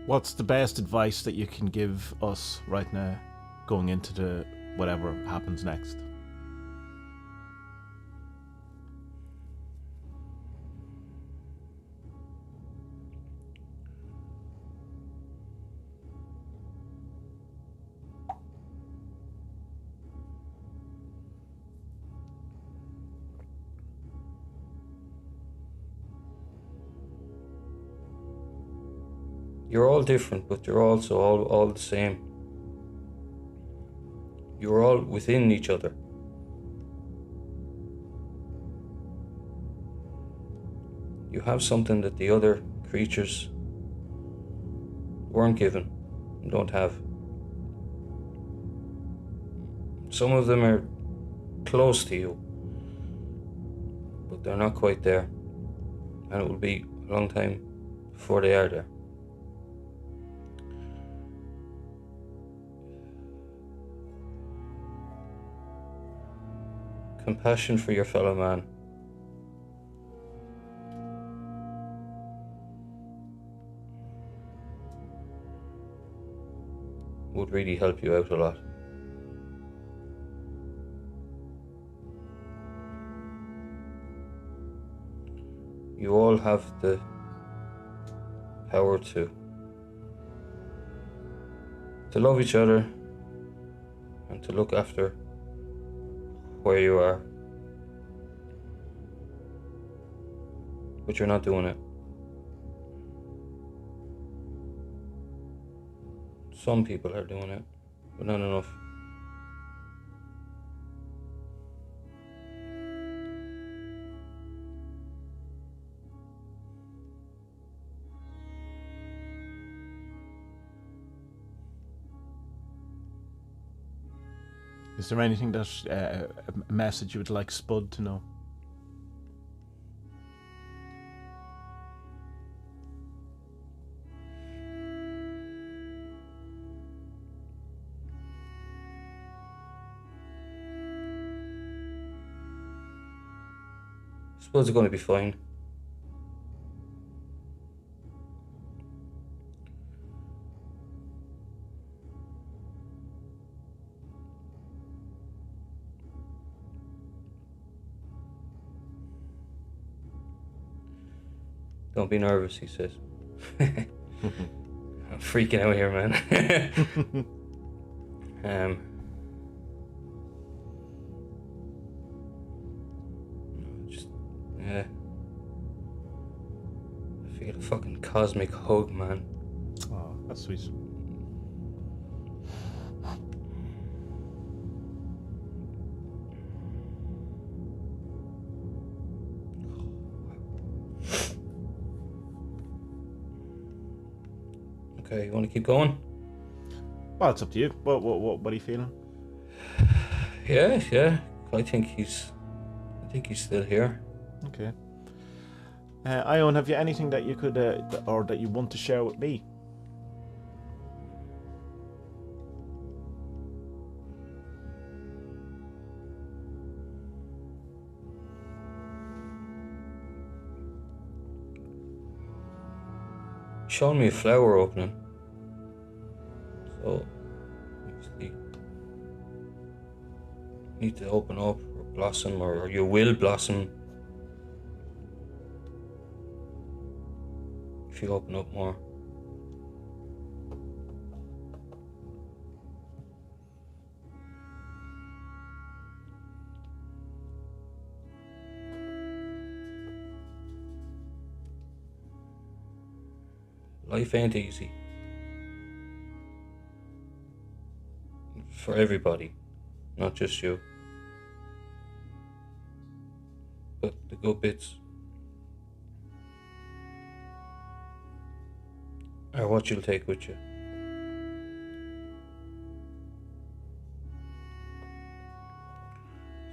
What's the best advice that you can give us right now, going into the whatever happens next? You're all different, but you're also all the same. You're all within each other. You have something that the other creatures weren't given and don't have. Some of them are close to you, but they're not quite there, and it will be a long time before they are there. Compassion for your fellow man. Would really help you out a lot. You all have the power to love each other and to look after where you are, but you're not doing it. Some people are doing it, but not enough. Is there anything that a message you would like Spud to know? I suppose it's going to be fine. Don't be nervous, he says. I'm freaking out here, man. Yeah. I feel a fucking cosmic hug, man. Oh, that's sweet. Okay, you want to keep going? Well, it's up to you. What are you feeling? Yeah. I think he's still here. Okay. Aion, have you anything that you could, or that you want to share with me? Showing me a flower opening. So, obviously, you need to open up or blossom, or you will blossom if you open up more. Life ain't easy for everybody, not just you. But the good bits are what you'll take with you.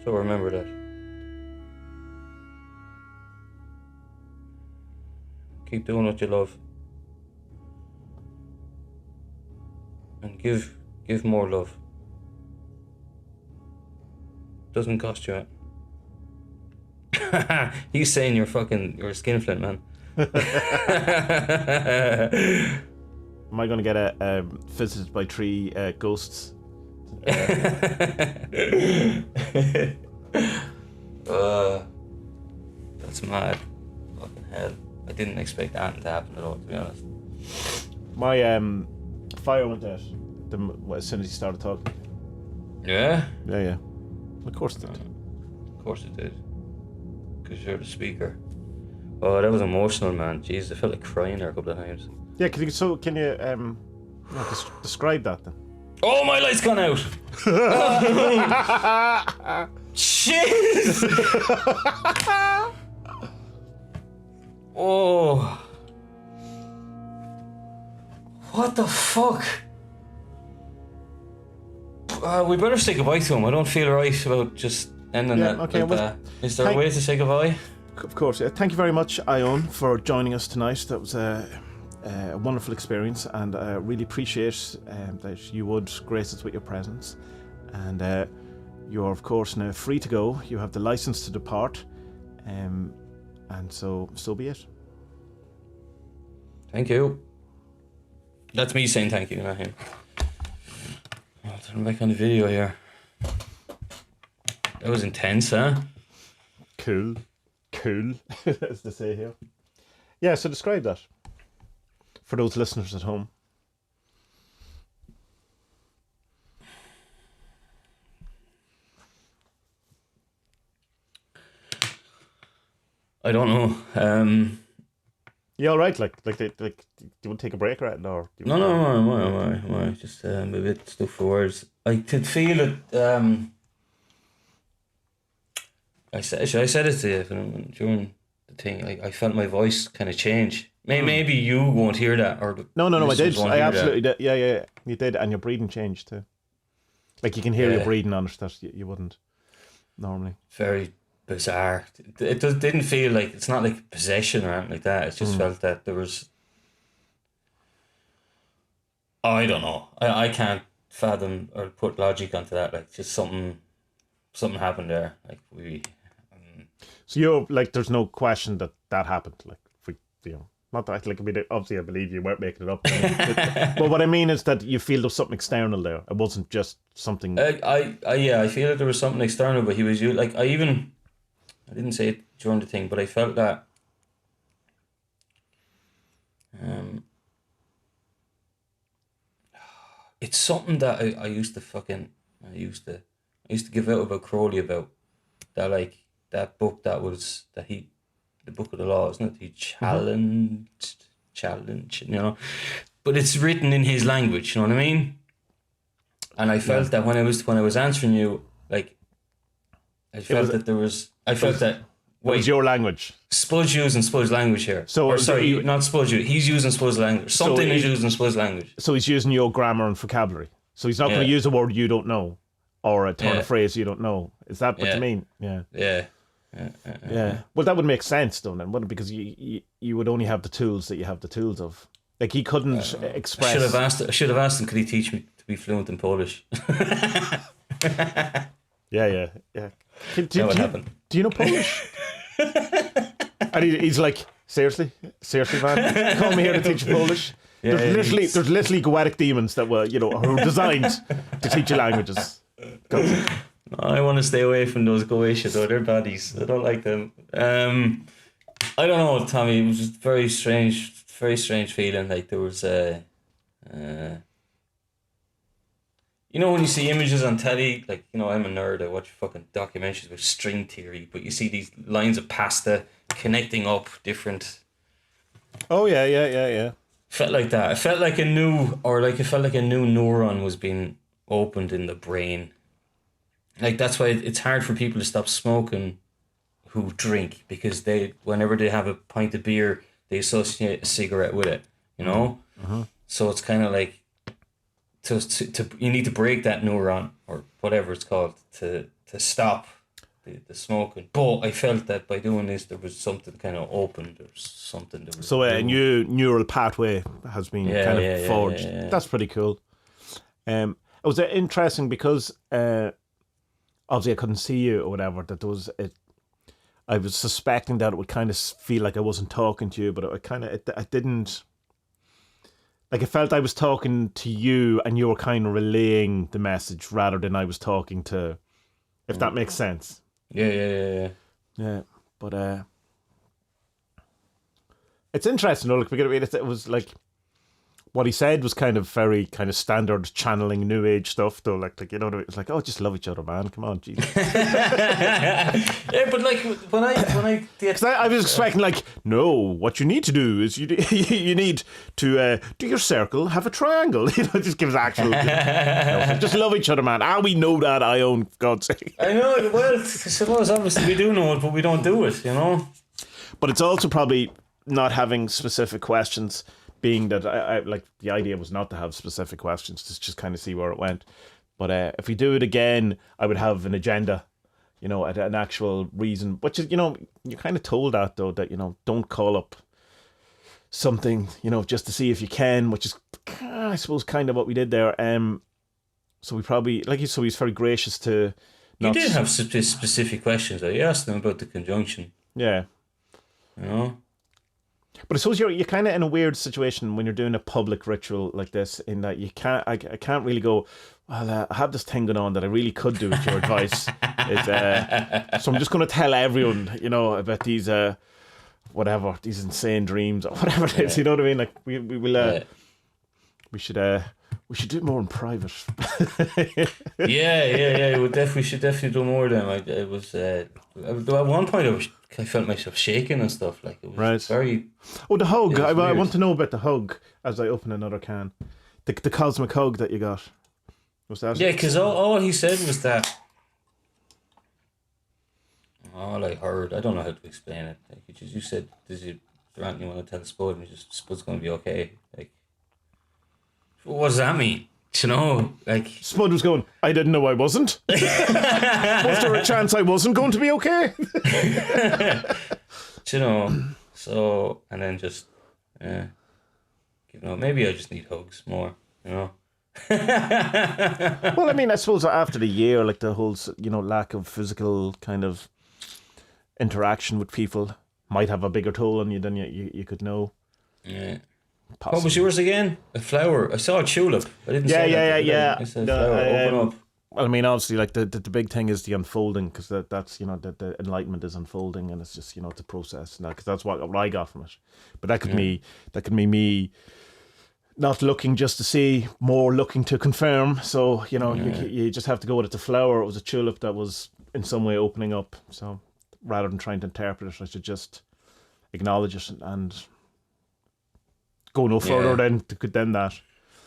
So remember that. Keep doing what you love. And give more love. Doesn't cost you it. He's saying you're a skinflint, man. Am I going to get visited by 3 ghosts? That's mad. Fucking hell. I didn't expect that to happen at all, to be honest. My fire went out as soon as he started talking. Yeah? Yeah. Of course it did. Of course it did. Because you're the speaker. Oh, that was emotional, man. Jeez, I felt like crying there a couple of times. Yeah, can you describe that then? Oh, my light's gone out! Shit! Oh. What the fuck? We better say goodbye to him. I don't feel right about just ending that like that. Is there a way to say goodbye? Of course. Thank you very much, Aion, for joining us tonight. That was a wonderful experience, and I really appreciate that you would grace us with your presence. And you're, of course, now free to go. You have the license to depart, and so be it. Thank you. That's me saying thank you, not him. I'll turn back on the video here. That was intense, huh? Cool, as they say here. Yeah, so describe that for those listeners at home. I don't know. You all right? Like, do you want to take a break right now? No, why? Just a bit stuff for words. I could feel it. I said it to you during the thing. I felt my voice kind of change. Maybe you won't hear that, or no. I did. I absolutely did. Yeah. You did, and your breathing changed too. Like you can hear your breathing on it that you wouldn't normally. Very bizarre. It didn't feel like, it's not like possession or anything like that. It just felt that there was. I don't know. I can't fathom or put logic onto that. Like just something happened there. Like we. So you're like, there's no question that happened. Like, not that like, I mean, obviously I believe you weren't making it up. But what I mean is that you feel there's something external there. It wasn't just something. I feel that there was something external, but he was like, I didn't say it during the thing, but I felt that. It's something that I used to give out about Crowley about that, like that book the Book of the Law, isn't it? He challenge, but it's written in his language, you know what I mean? And I felt that when I was answering you, like it was your language. Spud's using Spud's language here. Not Spud's. He's using Spud's language. Something is using Spud's language. So he's using your grammar and vocabulary. So he's not going to use a word you don't know, or a turn of phrase you don't know. Is that what you mean? Yeah. Yeah. Well, that would make sense, though, then, wouldn't it? Because you would only have the tools that you have the tools of. Like he couldn't express. I should have asked him. Could he teach me to be fluent in Polish? Yeah. What happened? Do you know Polish? And he's like, seriously, man, call me here to teach you Polish. There's literally goetic demons that were, who are designed to teach you languages. I want to stay away from those Goetia, though. They're baddies. I don't like them. I don't know, Tommy. It was just very strange feeling. Like there was when you see images on telly, like, I'm a nerd. I watch fucking documentaries with string theory, but you see these lines of pasta connecting up different. Oh yeah. Felt like that. It felt like a new neuron was being opened in the brain. Like that's why it's hard for people to stop smoking who drink, because whenever they have a pint of beer, they associate a cigarette with it, So it's kind of like to you need to break that neuron or whatever it's called to stop the smoking. But I felt that by doing this, there was something kind of opened. There was something. So a new neural pathway has been forged. Yeah. That's pretty cool. It was interesting because obviously I couldn't see you or whatever. I was suspecting that it would kind of feel like I wasn't talking to you, but I didn't. Like, it felt I was talking to you and you were kind of relaying the message rather than I was talking to, if that makes sense. Yeah. Yeah, but it's interesting though, because it was like, what he said was kind of very kind of standard channeling new age stuff though, like it's like, oh, just love each other, man, come on, Jesus. Yeah, but like when I because I was expecting like, no, what you need to do is you need to do your circle, have a triangle, just gives actual just love each other, man. We know that, Aion, for God's sake. I know. Well, I suppose obviously we do know it, but we don't do it, But it's also probably not having specific questions, being that I like the idea was not to have specific questions, just kind of see where it went. But if we do it again, I would have an agenda, an actual reason. Which is, you're kind of told that though, that don't call up something, just to see if you can, which is, I suppose, kind of what we did there. So we probably, like you said, he's very gracious to. You did have specific questions though. You asked them about the conjunction. Yeah. But I suppose you're kind of in a weird situation when you're doing a public ritual like this, in that you can't. I can't really go, well, I have this thing going on that I really could do with your advice. So I'm just going to tell everyone, about these these insane dreams or whatever it is. You know what I mean? Like we will. We should do it more in private. Yeah. We should definitely do more of them. It was at one point I felt myself shaking and stuff. Like it was very. Oh, the hug! I want to know about the hug as I open another can. The cosmic hug that you got. Was that? Yeah, because all he said was that. All I heard, I don't know how to explain it. Like you said, is there anything you want to tell Spud? And Spud's going to be okay. Like. What does that mean? Like Spud was going, I didn't know I wasn't. Was there a chance I wasn't going to be okay? So and then just maybe I just need hugs more, Well, I mean, I suppose after the year, like the whole, lack of physical kind of interaction with people might have a bigger toll on you than you could know. Yeah. Possibly. What was yours again? A flower. I saw a tulip. I didn't say that. Yeah. I said flower. Open up. Well, I mean, obviously, like the big thing is the unfolding, because that's the enlightenment is unfolding, and it's just it's a process now, because that's what I got from it. But that could mean me not looking just to see, more looking to confirm. So you just have to go with it. The flower, it was a tulip that was in some way opening up. So rather than trying to interpret it, I should just acknowledge it and go no further than that.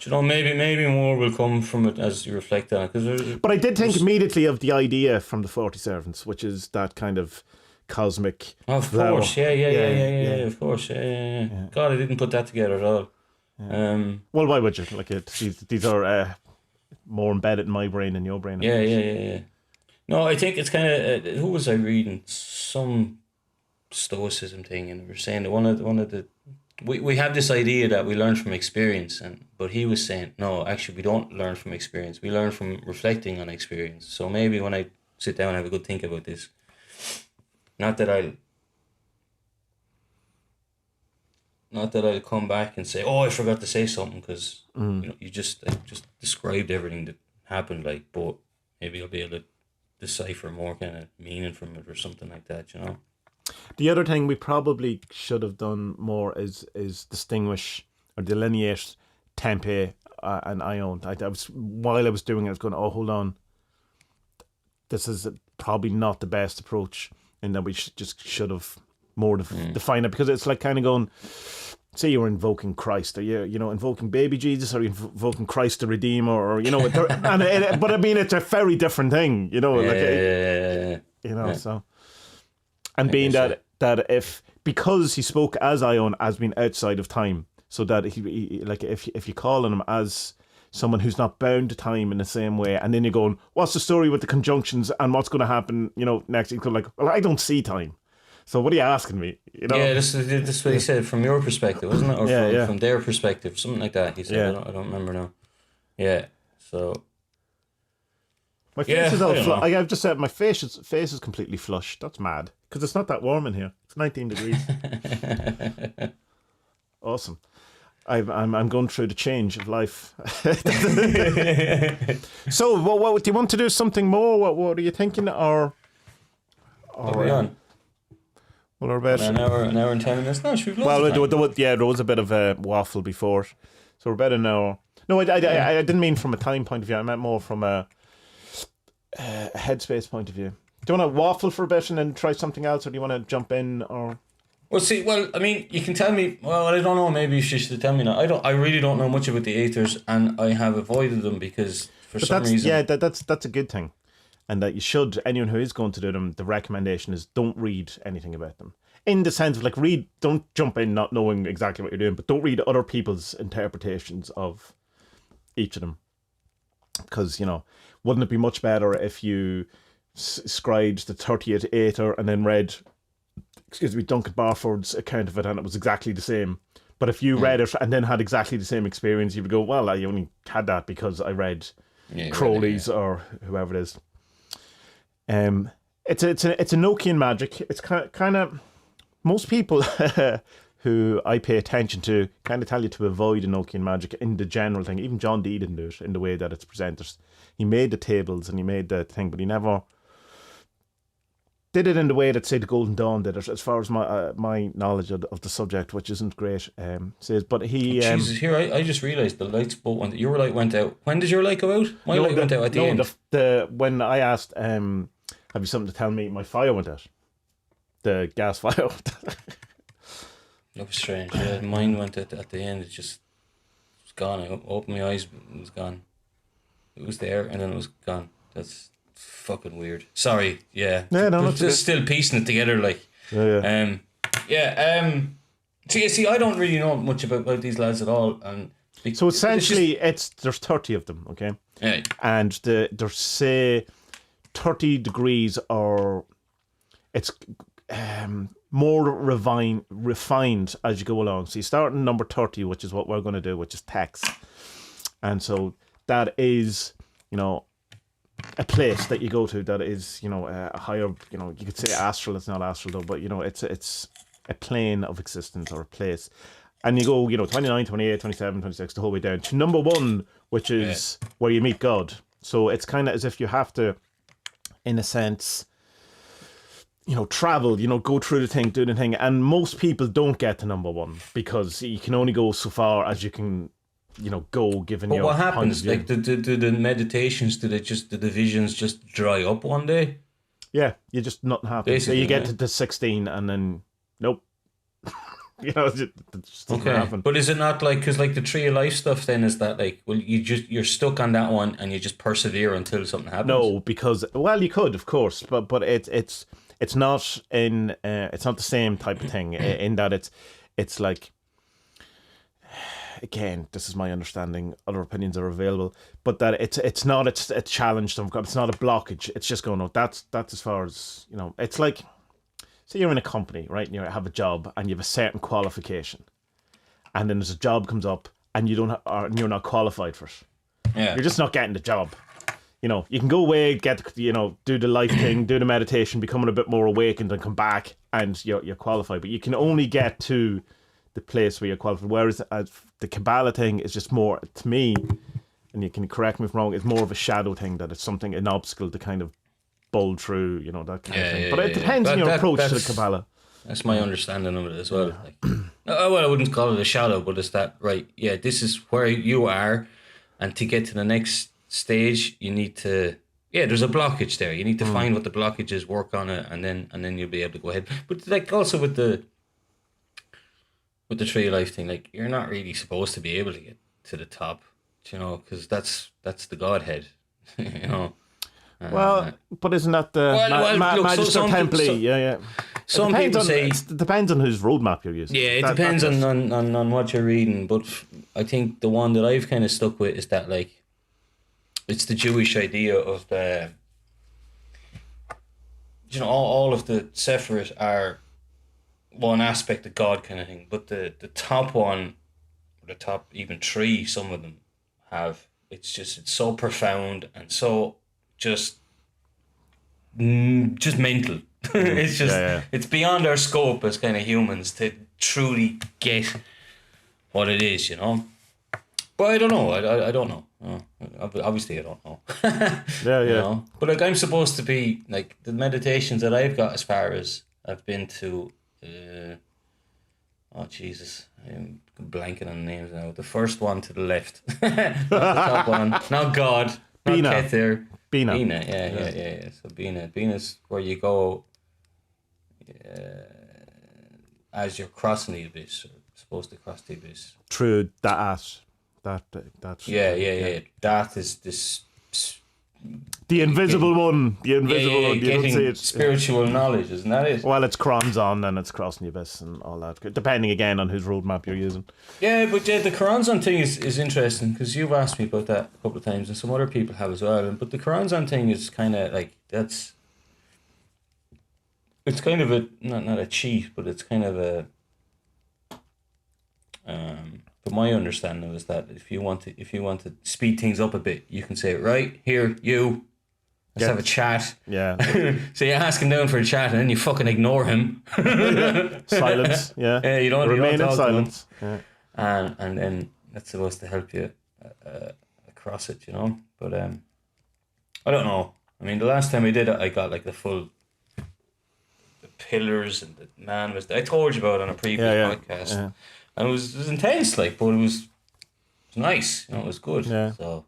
Maybe more will come from it as you reflect on it. But I did think immediately of the idea from the 40 Servants, which is that kind of cosmic. Of course, yeah. Of course, yeah. God, I didn't put that together at all. Yeah. Well, why would you? Like these are more embedded in my brain than your brain. Yeah. No, I think it's kind of who was I reading? Some Stoicism thing, and we were saying that one of the. We have this idea that we learn from experience, but he was saying, no, actually we don't learn from experience. We learn from reflecting on experience. So maybe when I sit down and have a good think about this, not that I'll come back and say, oh, I forgot to say something, because you just described everything that happened, but maybe I'll be able to decipher more kind of meaning from it or something like that, The other thing we probably should have done more is distinguish or delineate Tempe and Aion. While I was doing it, I was going, oh, hold on. This is probably not the best approach, and that we should have more defined it, because it's like kind of going, say you're invoking Christ, or you invoking baby Jesus, or you're invoking Christ the Redeemer, or but I mean, it's a very different thing, so. And being that if, because he spoke as Aion as being outside of time, so that he like if you call on him as someone who's not bound to time in the same way, and then you're going, what's the story with the conjunctions and what's going to happen, next? He's going like, well, I don't see time, so what are you asking me? Yeah, this is what he said from your perspective, wasn't it? Or from their perspective, something like that. He said, I don't remember now. Yeah, so. My face is all I've just said my face is completely flushed. That's mad, because it's not that warm in here. It's 19 degrees. Awesome. I'm going through the change of life. So, what do you want to do? Something more? What are you thinking? Or what are we on? Well, we're about an hour and 10 minutes. No, should we there was a bit of a waffle before, so we're about an hour. No, I didn't mean from a time point of view. I meant more from a headspace point of view. Do you want to waffle for a bit and then try something else, or do you want to jump in? Or I mean, you can tell me. Well, I don't know. Maybe you should tell me now. I really don't know much about the Aethers, and I have avoided them because for some reason. Yeah, that's a good thing. and that you should, anyone who is going to do them, the recommendation is don't read anything about them. In the sense of like, don't jump in not knowing exactly what you're doing, but don't read other people's interpretations of each of them. Because, wouldn't it be much better if you scribed the 30th Aethyr and then read, Duncan Barford's account of it and it was exactly the same? But if you read it and then had exactly the same experience, you would go, well, I only had that because I read Crowley's or whoever it is. It's a Nokian magic. It's kind of most people who I pay attention to kind of tell you to avoid Enochian magic in the general thing. Even John Dee didn't do it in the way that it's presented. He made the tables and he made the thing, but he never did it in the way that, say, the Golden Dawn did it, as far as my knowledge of the subject, which isn't great, says. But he... Jesus, here, I just realised the lights both went... Your light went out. When did your light go out? My light went out at the end. When I asked, have you something to tell me, my fire went out. The gas fire. That was strange. Yeah, mine went out at the end. It just was gone. I opened my eyes, it was gone. It was there, and then it was gone. That's fucking weird. Sorry, yeah. No, but just still piecing it together, like. Yeah. See, I don't really know much about these lads at all, and so essentially, there's 30 of them, okay? Yeah. And there's, say, 30 degrees, or it's more refined as you go along. So you start in number 30, which is what we're going to do, which is text. And so that is, a place that you go to that is, a higher, you could say astral. It's not astral though, but, it's a plane of existence or a place. And you go, 29, 28, 27, 26, the whole way down to number 1, which is where you meet God. So it's kind of as if you have to, in a sense, travel, go through the thing, do the thing. And most people don't get to number 1 because you can only go so far as you can, go given your... But what happens? Like, do the meditations, do the visions just dry up one day? Yeah, nothing happens. Basically, so you get to the 16 and then, nope. It just doesn't happen. But is it not like, because like the Tree of Life stuff then is that like, well, you're stuck on that one and you just persevere until something happens? No, because, well, you could, of course, but it's not it's not the same type of thing in that it's like, again, this is my understanding, other opinions are available, but that it's not a challenge, it's not a blockage, it's just going, no, that's as far as, it's like, say you're in a company, right, and you have a job and you have a certain qualification, and then there's a job comes up and you're not qualified for it. Yeah. You're just not getting the job. You can go away, do the life thing, do the meditation, becoming a bit more awakened and come back and you're qualified. But you can only get to the place where you're qualified. Whereas the Kabbalah thing is just more, to me, and you can correct me if I'm wrong, it's more of a shadow thing, that it's an obstacle to kind of bowl through, that kind of thing. But it depends on your approach to the Kabbalah. That's my understanding of it as well. Like, well, I wouldn't call it a shadow, but it's that, right, yeah, this is where you are, and to get to the next stage you need to there's a blockage there, you need to find what the blockage is, work on it, and then you'll be able to go ahead. But like also with the Tree of Life thing, like you're not really supposed to be able to get to the top, because that's the Godhead. Well, but isn't that the Magister Tempe? Some people say it depends on whose roadmap you're using. Yeah, it depends on what you're reading, but I think the one that I've kind of stuck with is that, like, it's the Jewish idea of the, all of the Sephiroth are one aspect of God kind of thing, but the top one, or the top even 3, some of them have, it's so profound and so just mental. It's just it's beyond our scope as kind of humans to truly get what it is, But I don't know. I don't know. Obviously, I don't know. But like, I'm supposed to be like, the meditations that I've got as far as I've been to. Oh Jesus, I'm blanking on names now. The first one to the left, not the top one. Not God. Not Bina. Aethyr. Bina. Yeah. So Bina's where you go as you're crossing the abyss, or supposed to cross the abyss. Through that's Yeah. That is this The invisible one. The invisible one. You don't getting see it. spiritual knowledge, isn't that it? Well, it's Kronzon and it's crossing the abyss and all that. Depending again on whose roadmap you're using. Yeah, but the Kronzon thing is interesting because you've asked me about that a couple of times and some other people have as well. But the Kronzon thing is kind of like, it's kind of a, not a cheat, but it's kind of a, but my understanding was that if you want to speed things up a bit, you can say, right, here, you, let's have a chat. Yeah. So you ask him down for a chat and then you fucking ignore him. Silence. Yeah. Yeah, you don't Remain talk in to him. silence. Yeah. And then that's supposed to help you across it, you know. But I don't know. I mean, the last time I did it, I got like the pillars and the man was. I told you about it on a previous podcast, and it was intense, like, but it was nice. You know, it was good. Yeah. So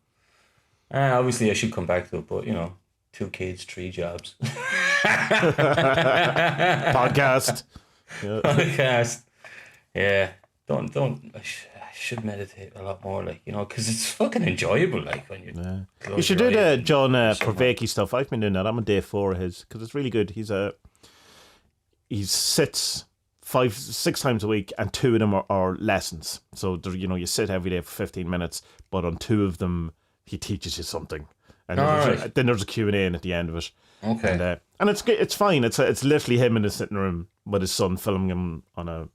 obviously, I should come back to it, but you know, 2 kids, 3 jobs. Podcast. Yeah. Podcast. Yeah. Don't. I should meditate a lot more, like, you know, because it's fucking enjoyable, like, when you. Yeah. You should do the John Pravecki stuff. I've been doing that. I'm on day 4 of his because it's really good. He sits 5-6 times a week, and 2 of them are lessons. So you know, you sit every day for 15 minutes, but on 2 of them he teaches you something, and then there's a Q&A in at the end of it. Okay. And it's fine. It's literally him in the sitting room with his son filming him on a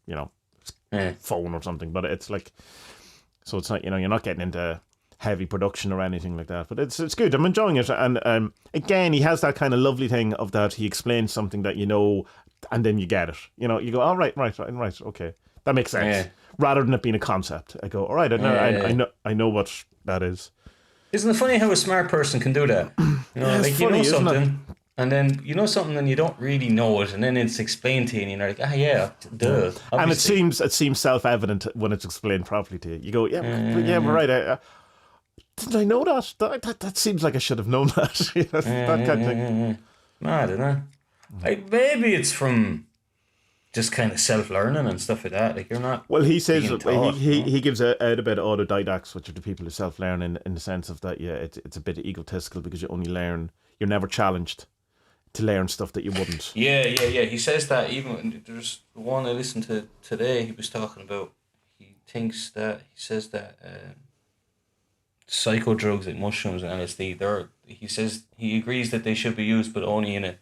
phone or something. But it's like, so it's not, you know, you're not getting into heavy production or anything like that. But it's good. I'm enjoying it. And again, he has that kind of lovely thing of that he explains something that you know, and then you get it. You know, you go, oh, right, okay, that makes sense. Yeah. Rather than it being a concept, I go, all right, I know what that is. Isn't it funny how a smart person can do that? You know, like, you know something, and then you know something, and you don't really know it, and then it's explained to you, and you're like, duh. Obviously. And it seems self-evident when it's explained properly to you. You go, we're right. Didn't I know that? That seems like I should have known that. That kind of thing. Mad, isn't it? Like, maybe it's from just kind of self-learning and stuff like that. Like, you're not. Well, he says he gives out a bit of autodidacts, which are the people who self-learn in the sense of that. Yeah, it's a bit egotistical because you only learn. You're never challenged to learn stuff that you wouldn't. Yeah. He says that even there's one I listened to today. He was talking about. He says that psycho drugs like mushrooms and LSD. He says he agrees that they should be used, but only in a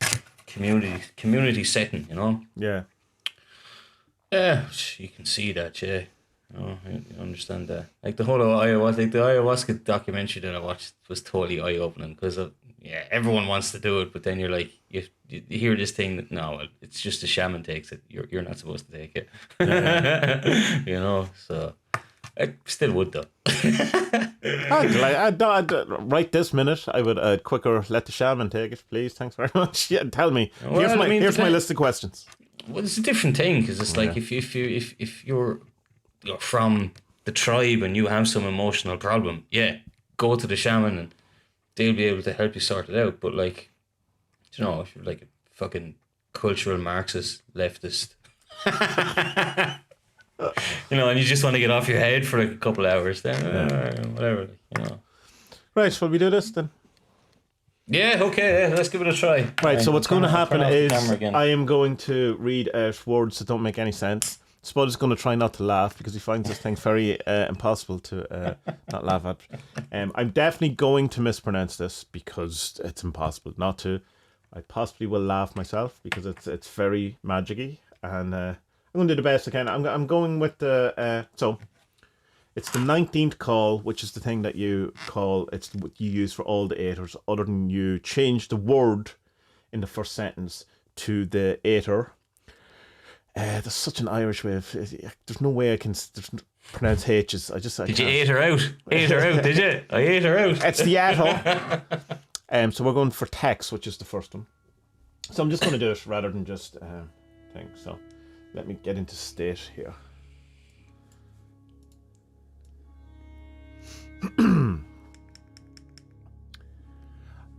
community setting. You know. Yeah. Yeah, you can see that, yeah. Oh, I understand that. Like the whole ayahuasca, like the ayahuasca documentary that I watched was totally eye-opening because everyone wants to do it, but then you're like, you hear this thing that no, it's just a shaman takes it. You're not supposed to take it. Yeah. You know, so I still would though. I'd right this minute, I would quicker let the shaman take it, please. Thanks very much. Yeah, tell me. Well, here's my list of questions. Well, it's a different thing because it's like if you're from the tribe and you have some emotional problem, go to the shaman and they'll be able to help you sort it out. But like, you know, if you're like a fucking cultural Marxist leftist, you know, and you just want to get off your head for like a couple of hours, then whatever, you know. Right, shall we do this then? Yeah, okay, let's give it a try. Right, so what's going to happen is I am going to read out words that don't make any sense. Spud is going to try not to laugh because he finds this thing very impossible to not laugh at. I'm definitely going to mispronounce this because it's impossible not to. I possibly will laugh myself because it's very magic-y, and I'm going to do the best I can. I'm going with the... So... It's the 19th call, which is the thing that you call, it's what you use for all the Aethers, other than you change the word in the first sentence to the Aethyr. There's such an Irish way of, there's no way I can pronounce H's. Did you Aethyr out? Aethyr out, did you? I Aethyr out. It's the Aethyr. So we're going for text, which is the first one. So I'm just going to do it rather than just thing. So let me get into state here.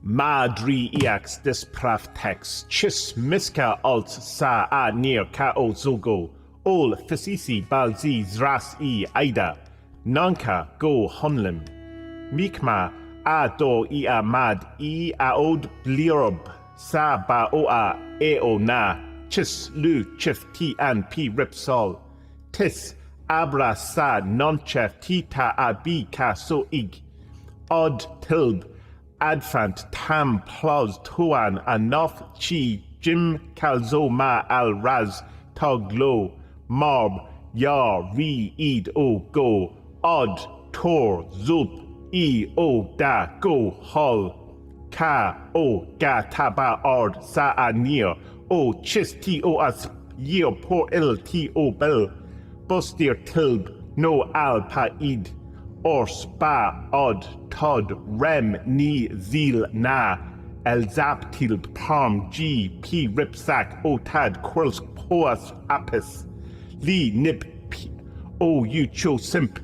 Madri iax dispraf tex chis miska alt sa a near ka o zogo ol fasisi balzi zras I aida nanka go honlim mikma a do I a mad I a od bliob sa ba o a e o na chis lu chif ti an p ripsol tis abra sa non chef ti ta a b ka so ig od tilb adfant tam plos tuan anof chi jim calzo ma al raz toglo mob ya re id o go od tor zup I o da go hol ka o ga taba ord sa a near o chis ti o as year por il ti o bel bustir tilb no al pa id or spa od tod rem ni zil na el zap tilb palm g p ripsack o tad quills poas apis li nip p o you cho simp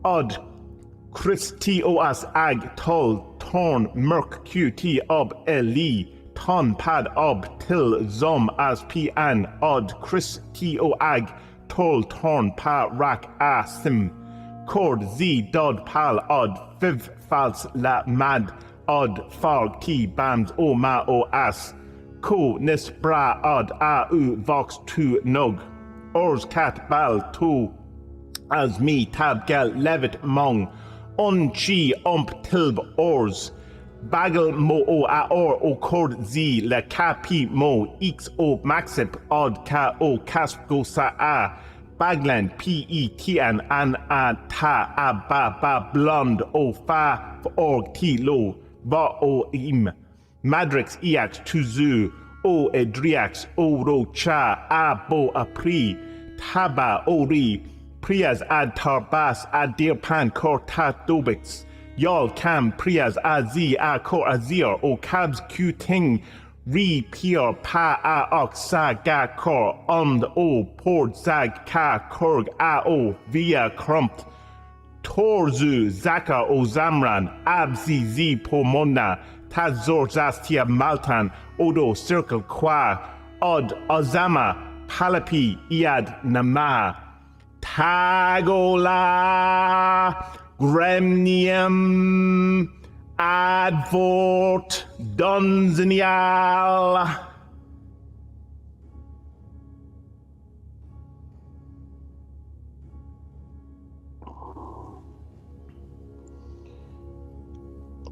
od Christi oas ag tol torn merc qt ob eli ton pad ob til zom as p an od Christi o ag tol torn pa rak a sim cord z dod pal od viv fals la mad od fog t bams o ma o as ko nis bra od a u vox tu nog ors cat bal tu as me tab gel levit mong on chi tilb ors bagel mo o a or o cord z le capi mo x o maxip od ka o casp go sa a bagland p e t an a ta a ba blond o fa org t lo va o im madrix iax tuzu o edriax o ro cha a bo a pri taba o ri Prias ad tarbas ad dear pan cor tat dobix. Yal cam prias ad zi a cor azir o cabs q ting re pier pa a ox sa ga cor o port zag ka korg a o via crumpt. Torzu zaka o zamran abzi zi pomona tazor zastia maltan odo circle qua od azama palapi iad nama. Tagola gremnium advort dunzenial.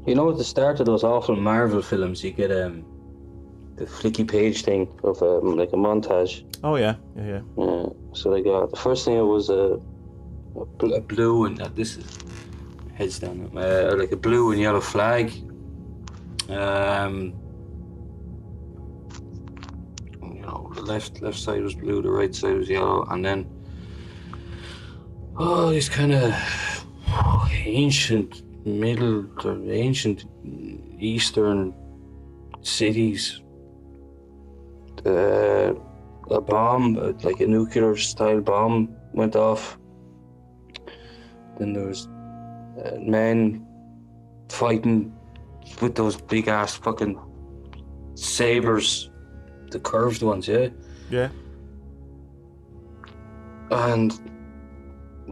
You know, at the start of those awful Marvel films, you get the flicky page thing of like a montage. Oh yeah. So they got the first thing. It was a blue and this is heads down. Like a blue and yellow flag. You know, the left side was blue, the right side was yellow, and then these kind of ancient Eastern cities. A bomb, like a nuclear style bomb, went off. Then there was men fighting with those big ass fucking sabers, the curved ones, yeah? Yeah. And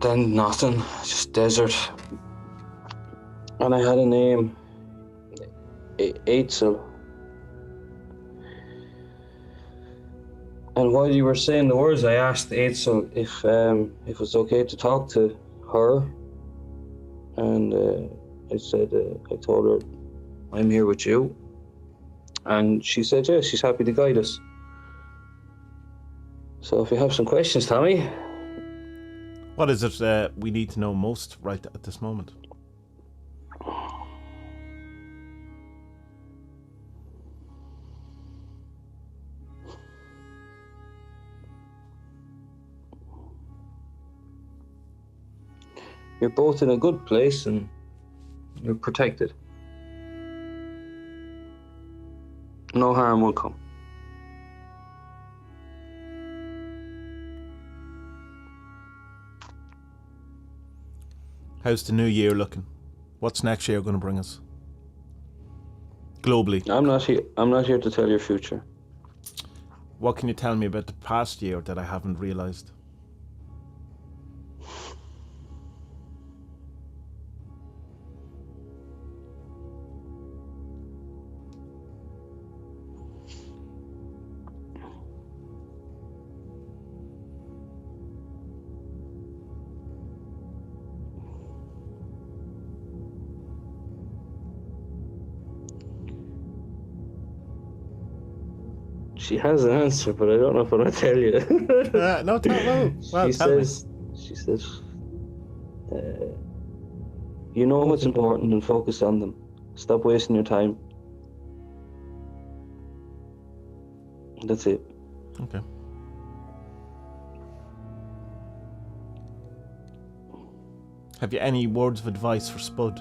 then nothing, just desert. And I had a name, Aethyr. And while you were saying the words, I asked Aethyr if it was okay to talk to her. And I told her, I'm here with you. And she said, yes, she's happy to guide us. So if you have some questions, Tommy. What is it we need to know most right at this moment? You're both in a good place and you're protected. No harm will come. How's the new year looking? What's next year going to bring us? Globally. I'm not here to tell your future. What can you tell me about the past year that I haven't realized? She has an answer, but I don't know if I want to tell you. No, well, she tell me. says, you know what's important and focus on them. Stop wasting your time. That's it. Okay. Have you any words of advice for Spud?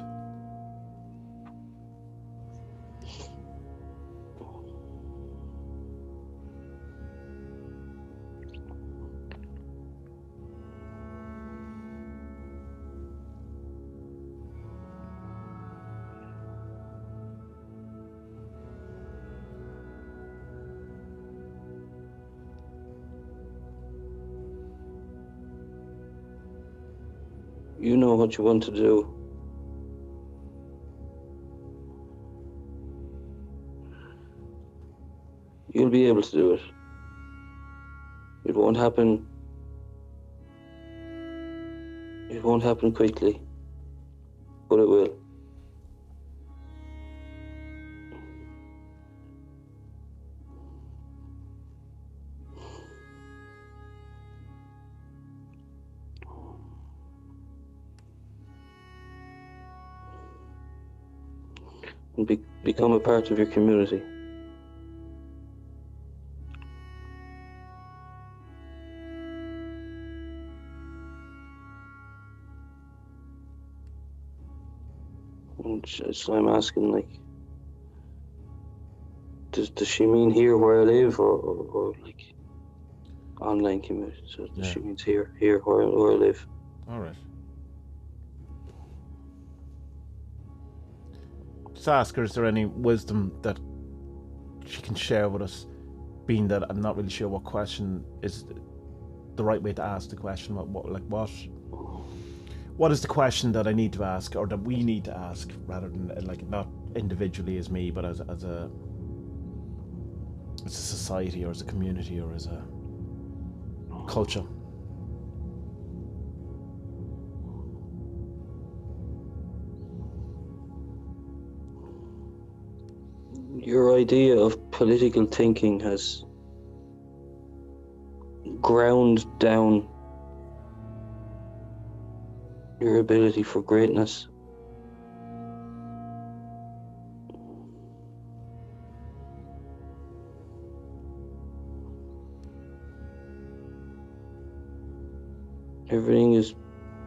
You know what you want to do. You'll be able to do it. It won't happen. It won't happen quickly, but it will. And become a part of your community. And so I'm asking, like, does she mean here where I live, or like online community? So does she means here where I live? All right. Just ask her, is there any wisdom that she can share with us, being that I'm not really sure what question is the right way to ask the question. What is the question that I need to ask, or that we need to ask, rather than like not individually as me, but as a society, or as a community, or as a culture. Your idea of political thinking has ground down your ability for greatness. Everything is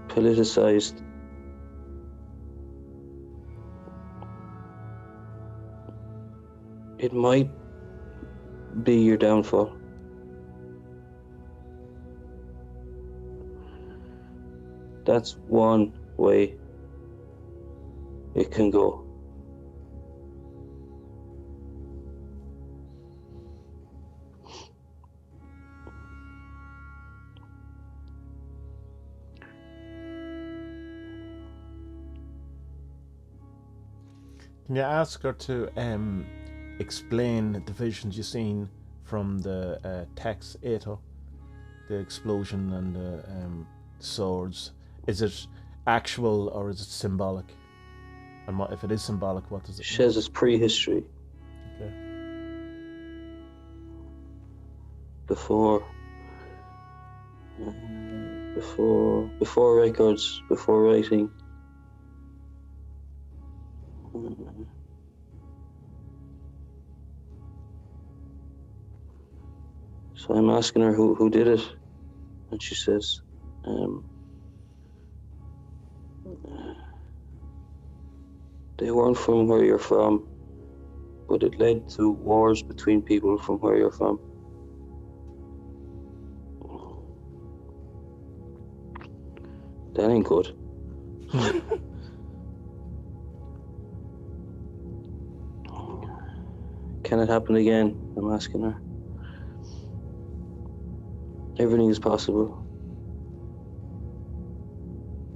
politicized. It might be your downfall. That's one way it can go. Can you ask her to explain the visions you've seen from the text Aethyr, the explosion and the swords? Is it actual or is it symbolic? And what, if it is symbolic, what does it She says it's prehistory. Okay. Before records, before writing. So I'm asking her who did it, and she says, they weren't from where you're from, but it led to wars between people from where you're from. That ain't good. Can it happen again? I'm asking her. Everything is possible,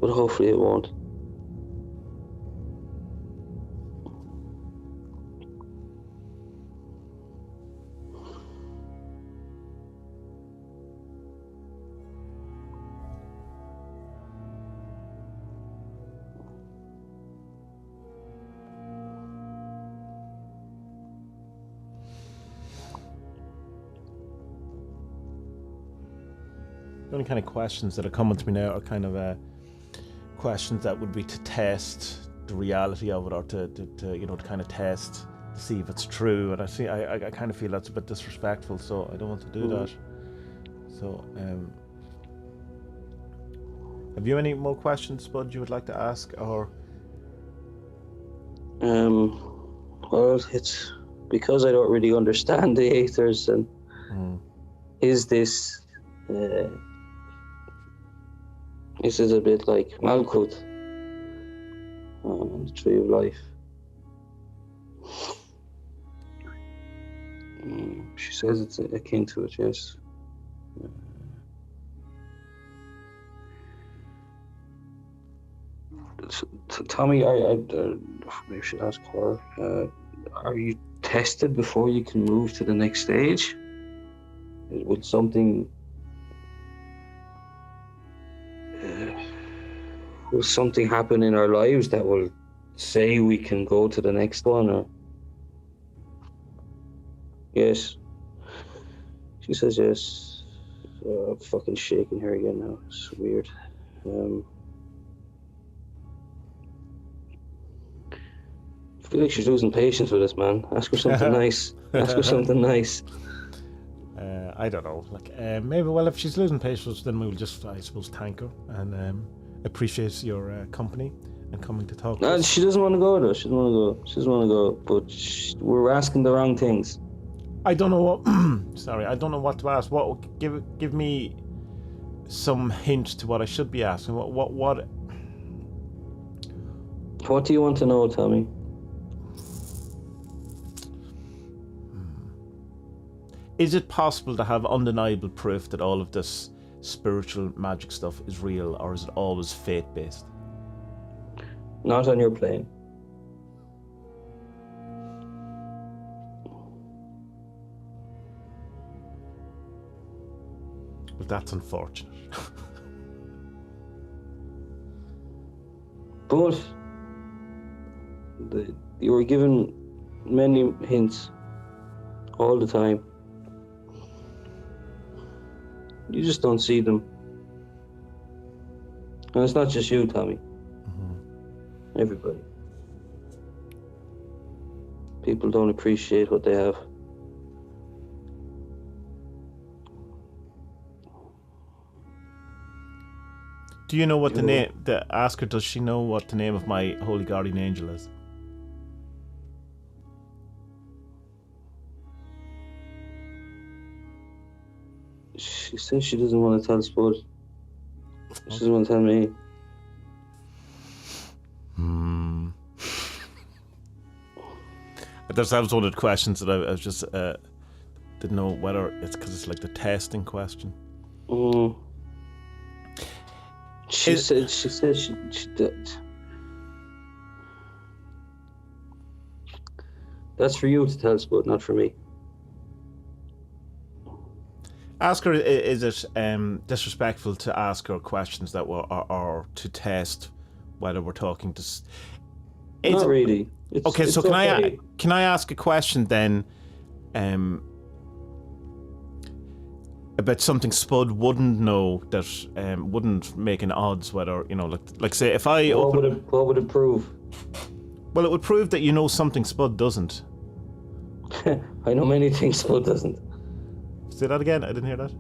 but hopefully it won't. The only kind of questions that are coming to me now are kind of questions that would be to test the reality of it, or to kind of test to see if it's true. And I kind of feel that's a bit disrespectful, so I don't want to do that. So, have you any more questions, Spud, you would like to ask, or? Well, it's because I don't really understand the Aethers, and is this a bit like Malkuth on the Tree of Life? She says it's akin to it, yes. Tommy, maybe I should ask her. Are you tested before you can move to the next stage? Will something happen in our lives that will say we can go to the next one? Or yes, she says yes. I'm fucking shaking her again now. It's weird. I feel like she's losing patience with us, man. Ask her something nice. Ask her something nice. I don't know. Maybe. Well, if she's losing patience, then we'll just, I suppose, thank her and appreciate your company and coming to talk. No, she doesn't want to go though. She doesn't want to go. But we're asking the wrong things. I don't know what. Sorry, I don't know what to ask. What give me some hint to what I should be asking. What? What do you want to know, Tommy? Is it possible to have undeniable proof that all of this spiritual magic stuff is real, or is it always fate-based? Not on your plane. Well, that's unfortunate. But you were given many hints all the time. You just don't see them. And it's not just you, Tommy. Everybody. People don't appreciate what they have. Do you know what the name? Ask her. Does she know what the name of my holy guardian angel is? She says she doesn't want to tell Spud. She doesn't want to tell me. That was one of the questions that I was just didn't know whether it's because it's like the testing question. She said she did. That's for you to tell Spud, not for me. Ask her, is it disrespectful to ask her questions that are to test whether we're talking to... Not really. Okay, so can I ask a question then about something Spud wouldn't know, that wouldn't make an odds, whether, like say if I... What would it prove? Well, it would prove that you know something Spud doesn't. I know many things Spud doesn't. Say that again, I didn't hear that.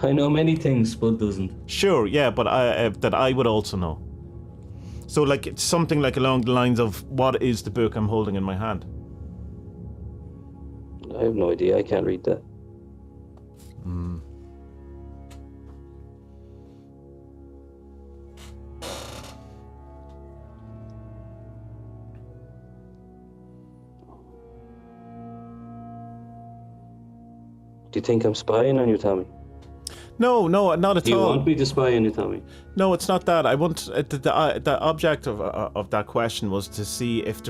I know many things Spud doesn't. Sure, yeah, but that I would also know. So like it's something like along the lines of, what is the book I'm holding in my hand? I have no idea, I can't read that. Do you think I'm spying on you, Tommy? No, not at all. Do you want me to spy on you, Tommy? No, it's not that. I want the object of that question was to see if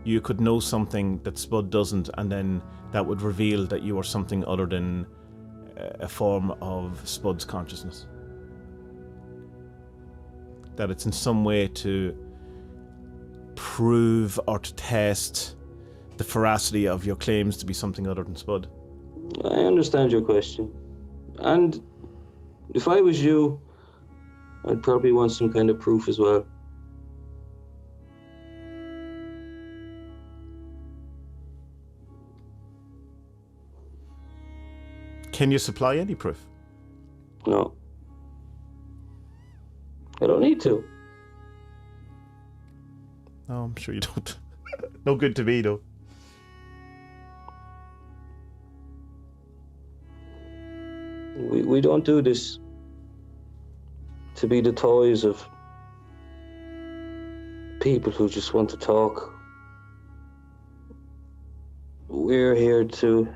you could know something that Spud doesn't, and then that would reveal that you are something other than a form of Spud's consciousness. That it's in some way to prove or to test the veracity of your claims to be something other than Spud. I understand your question. And If I was you, I'd probably want some kind of proof as well. Can you supply any proof? No. I don't need to. No, I'm sure you don't. No good to me, though. We don't do this to be the toys of people who just want to talk. We're here to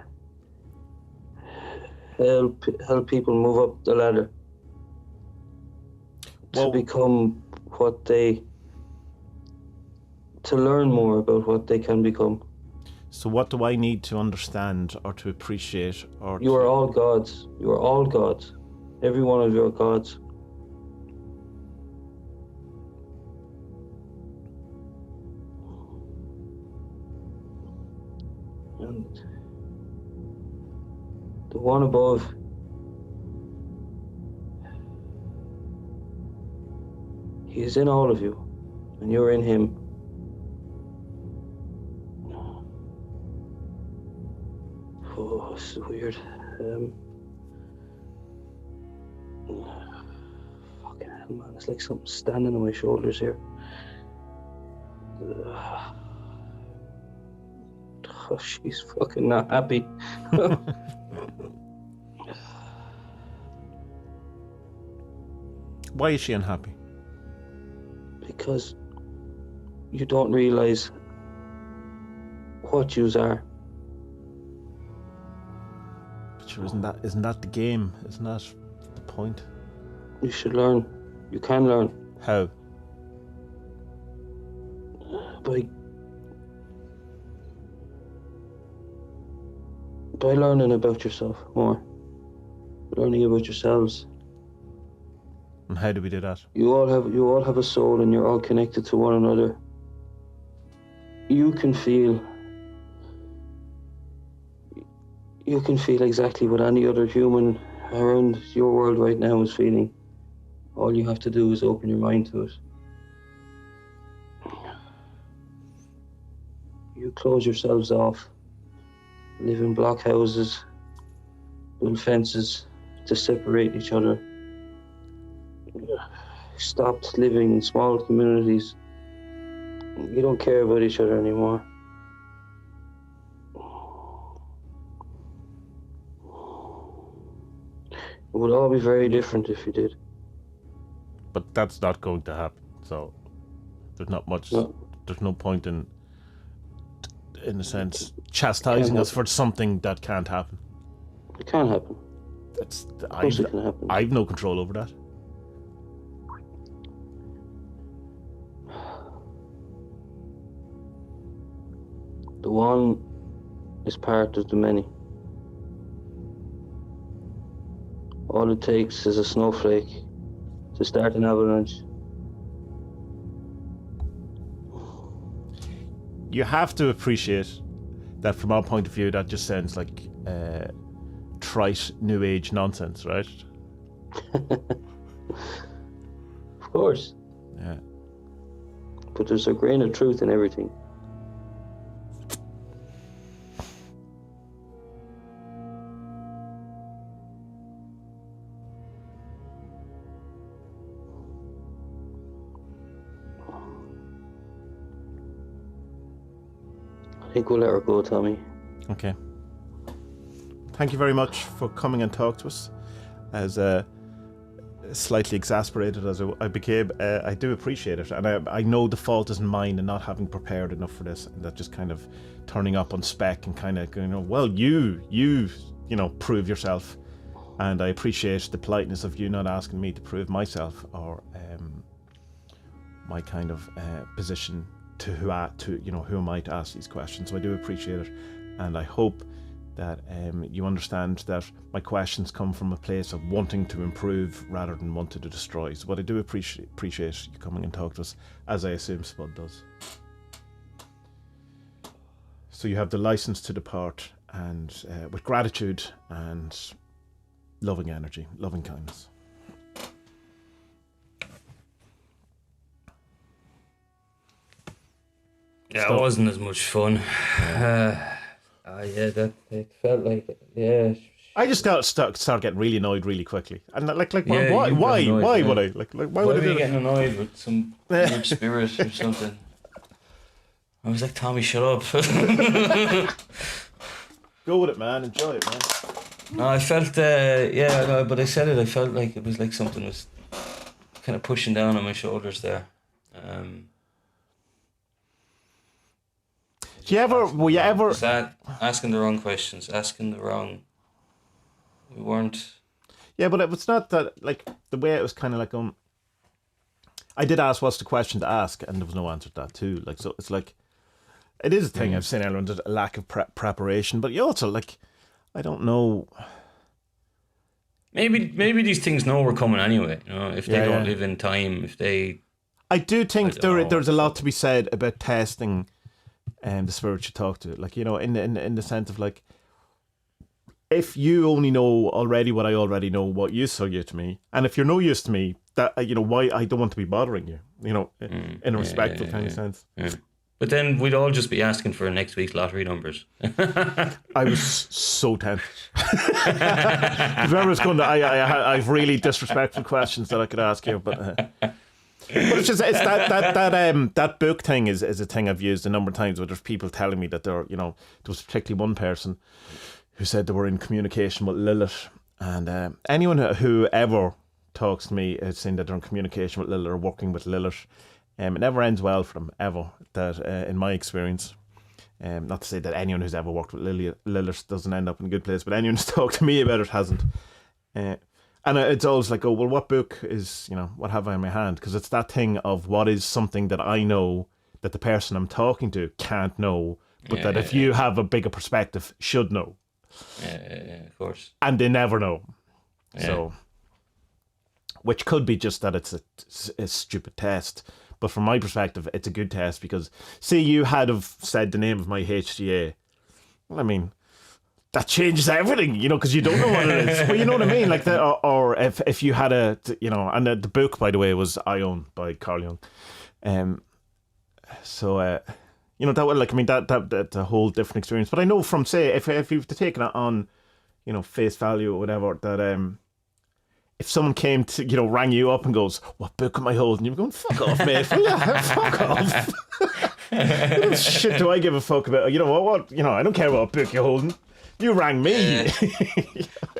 help people move up the ladder to become to learn more about what they can become. So what do I need to understand or to appreciate or You are all gods. You are all gods. Every one of you are gods. And the one above, he is in all of you, and you're in him. Oh, this is weird. Fucking hell, man. It's like something standing on my shoulders here. Oh, she's fucking not happy. Why is she unhappy? Because you don't realize what yous are. But sure, isn't that the game? Isn't that the point? You should learn. You can learn. How? By learning about yourself more. Learning about yourselves. And how do we do that? You all have a soul, and you're all connected to one another. You can feel exactly what any other human around your world right now is feeling. All you have to do is open your mind to it. You close yourselves off, live in block houses, build fences to separate each other. Stopped living in small communities. You don't care about each other anymore. It would all be very different if you did. But that's not going to happen. So there's not much. No. There's no point in a sense, chastising us for something that can't happen. It can happen. Of course it can happen. I've no control over that. The one is part of the many. All it takes is a snowflake to start an avalanche. You have to appreciate that from our point of view, that just sounds like trite new age nonsense, right? Of course. Yeah. But there's a grain of truth in everything. I think we'll let her go, Tommy. Okay. Thank you very much for coming and talk to us. As slightly exasperated as I became, I do appreciate it, and I know the fault isn't mine in not having prepared enough for this, and that just kind of turning up on spec and kind of going, well, you prove yourself, and I appreciate the politeness of you not asking me to prove myself or my kind of position to who am I to ask these questions. So I do appreciate it, and I hope that you understand that my questions come from a place of wanting to improve rather than wanting to destroy. So what I do appreciate you coming and talk to us, as I assume Spud does. So you have the license to depart, and with gratitude and loving energy, loving kindness. Yeah, stuff. it wasn't as much fun. Yeah, that it felt like, yeah. I just got start getting really annoyed really quickly, and like Yeah, why you got annoyed, why yeah. would I like why Why would I were do you that? getting annoyed with some weird spirit or something? I was like, Tommy, shut up. Go with it, man. Enjoy it, man. No, I felt, yeah, no, but I said it, I felt like it was like something was kind of pushing down on my shoulders there. Were you ever? Asking the wrong questions, we weren't. Yeah, but it was not that, like, the way it was kind of like, I did ask what's the question to ask, and there was no answer to that too. Like, so it's like, it is a thing I've seen earlier, a lack of preparation, but you also, like, I don't know. Maybe these things know we're coming anyway, you know, if they don't live in time, if they... I do think don't know. there's a lot to be said about testing the spirit you talk to. Like, you know, in the sense of, like, if you only know already what I already know, what use are you to me? And if you're no use to me, that, you know, why I don't want to be bothering you, you know, in a respectful kind of sense. Yeah. But then we'd all just be asking for next week's lottery numbers. I was so tempted. Remember, it's going to, I've really disrespectful questions that I could ask you, but it's just, it's that book thing is a thing I've used a number of times where there's people telling me that they're, you know, there was particularly one person who said they were in communication with Lilith, and anyone who ever talks to me is saying that they're in communication with Lilith or working with Lilith. It never ends well for them, ever, that in my experience. Not to say that anyone who's ever worked with Lilith doesn't end up in a good place, but anyone who's talked to me about it hasn't. And it's always like, oh, well, what book is, you know, what have I in my hand? Because it's that thing of what is something that I know that the person I'm talking to can't know, but that if you have a bigger perspective, should know. Yeah, of course. And they never know. Yeah. So, which could be just that it's a stupid test. But from my perspective, it's a good test because, see, you had have said the name of my HGA. Well, I mean, that changes everything, you know, because you don't know what it is. Well, you know what I mean? Like, or if you had you know, and the book, by the way, was Aion by Carl Jung. So, you know, that would, like, I mean, that's a whole different experience. But I know from, say, if you've taken it on, you know, face value or whatever, that if someone came to, you know, rang you up and goes, what book am I holding? You're going, fuck off, mate. Will you? Fuck off. What shit do I give a fuck about? You know, what, you know, I don't care what book you're holding. You rang me.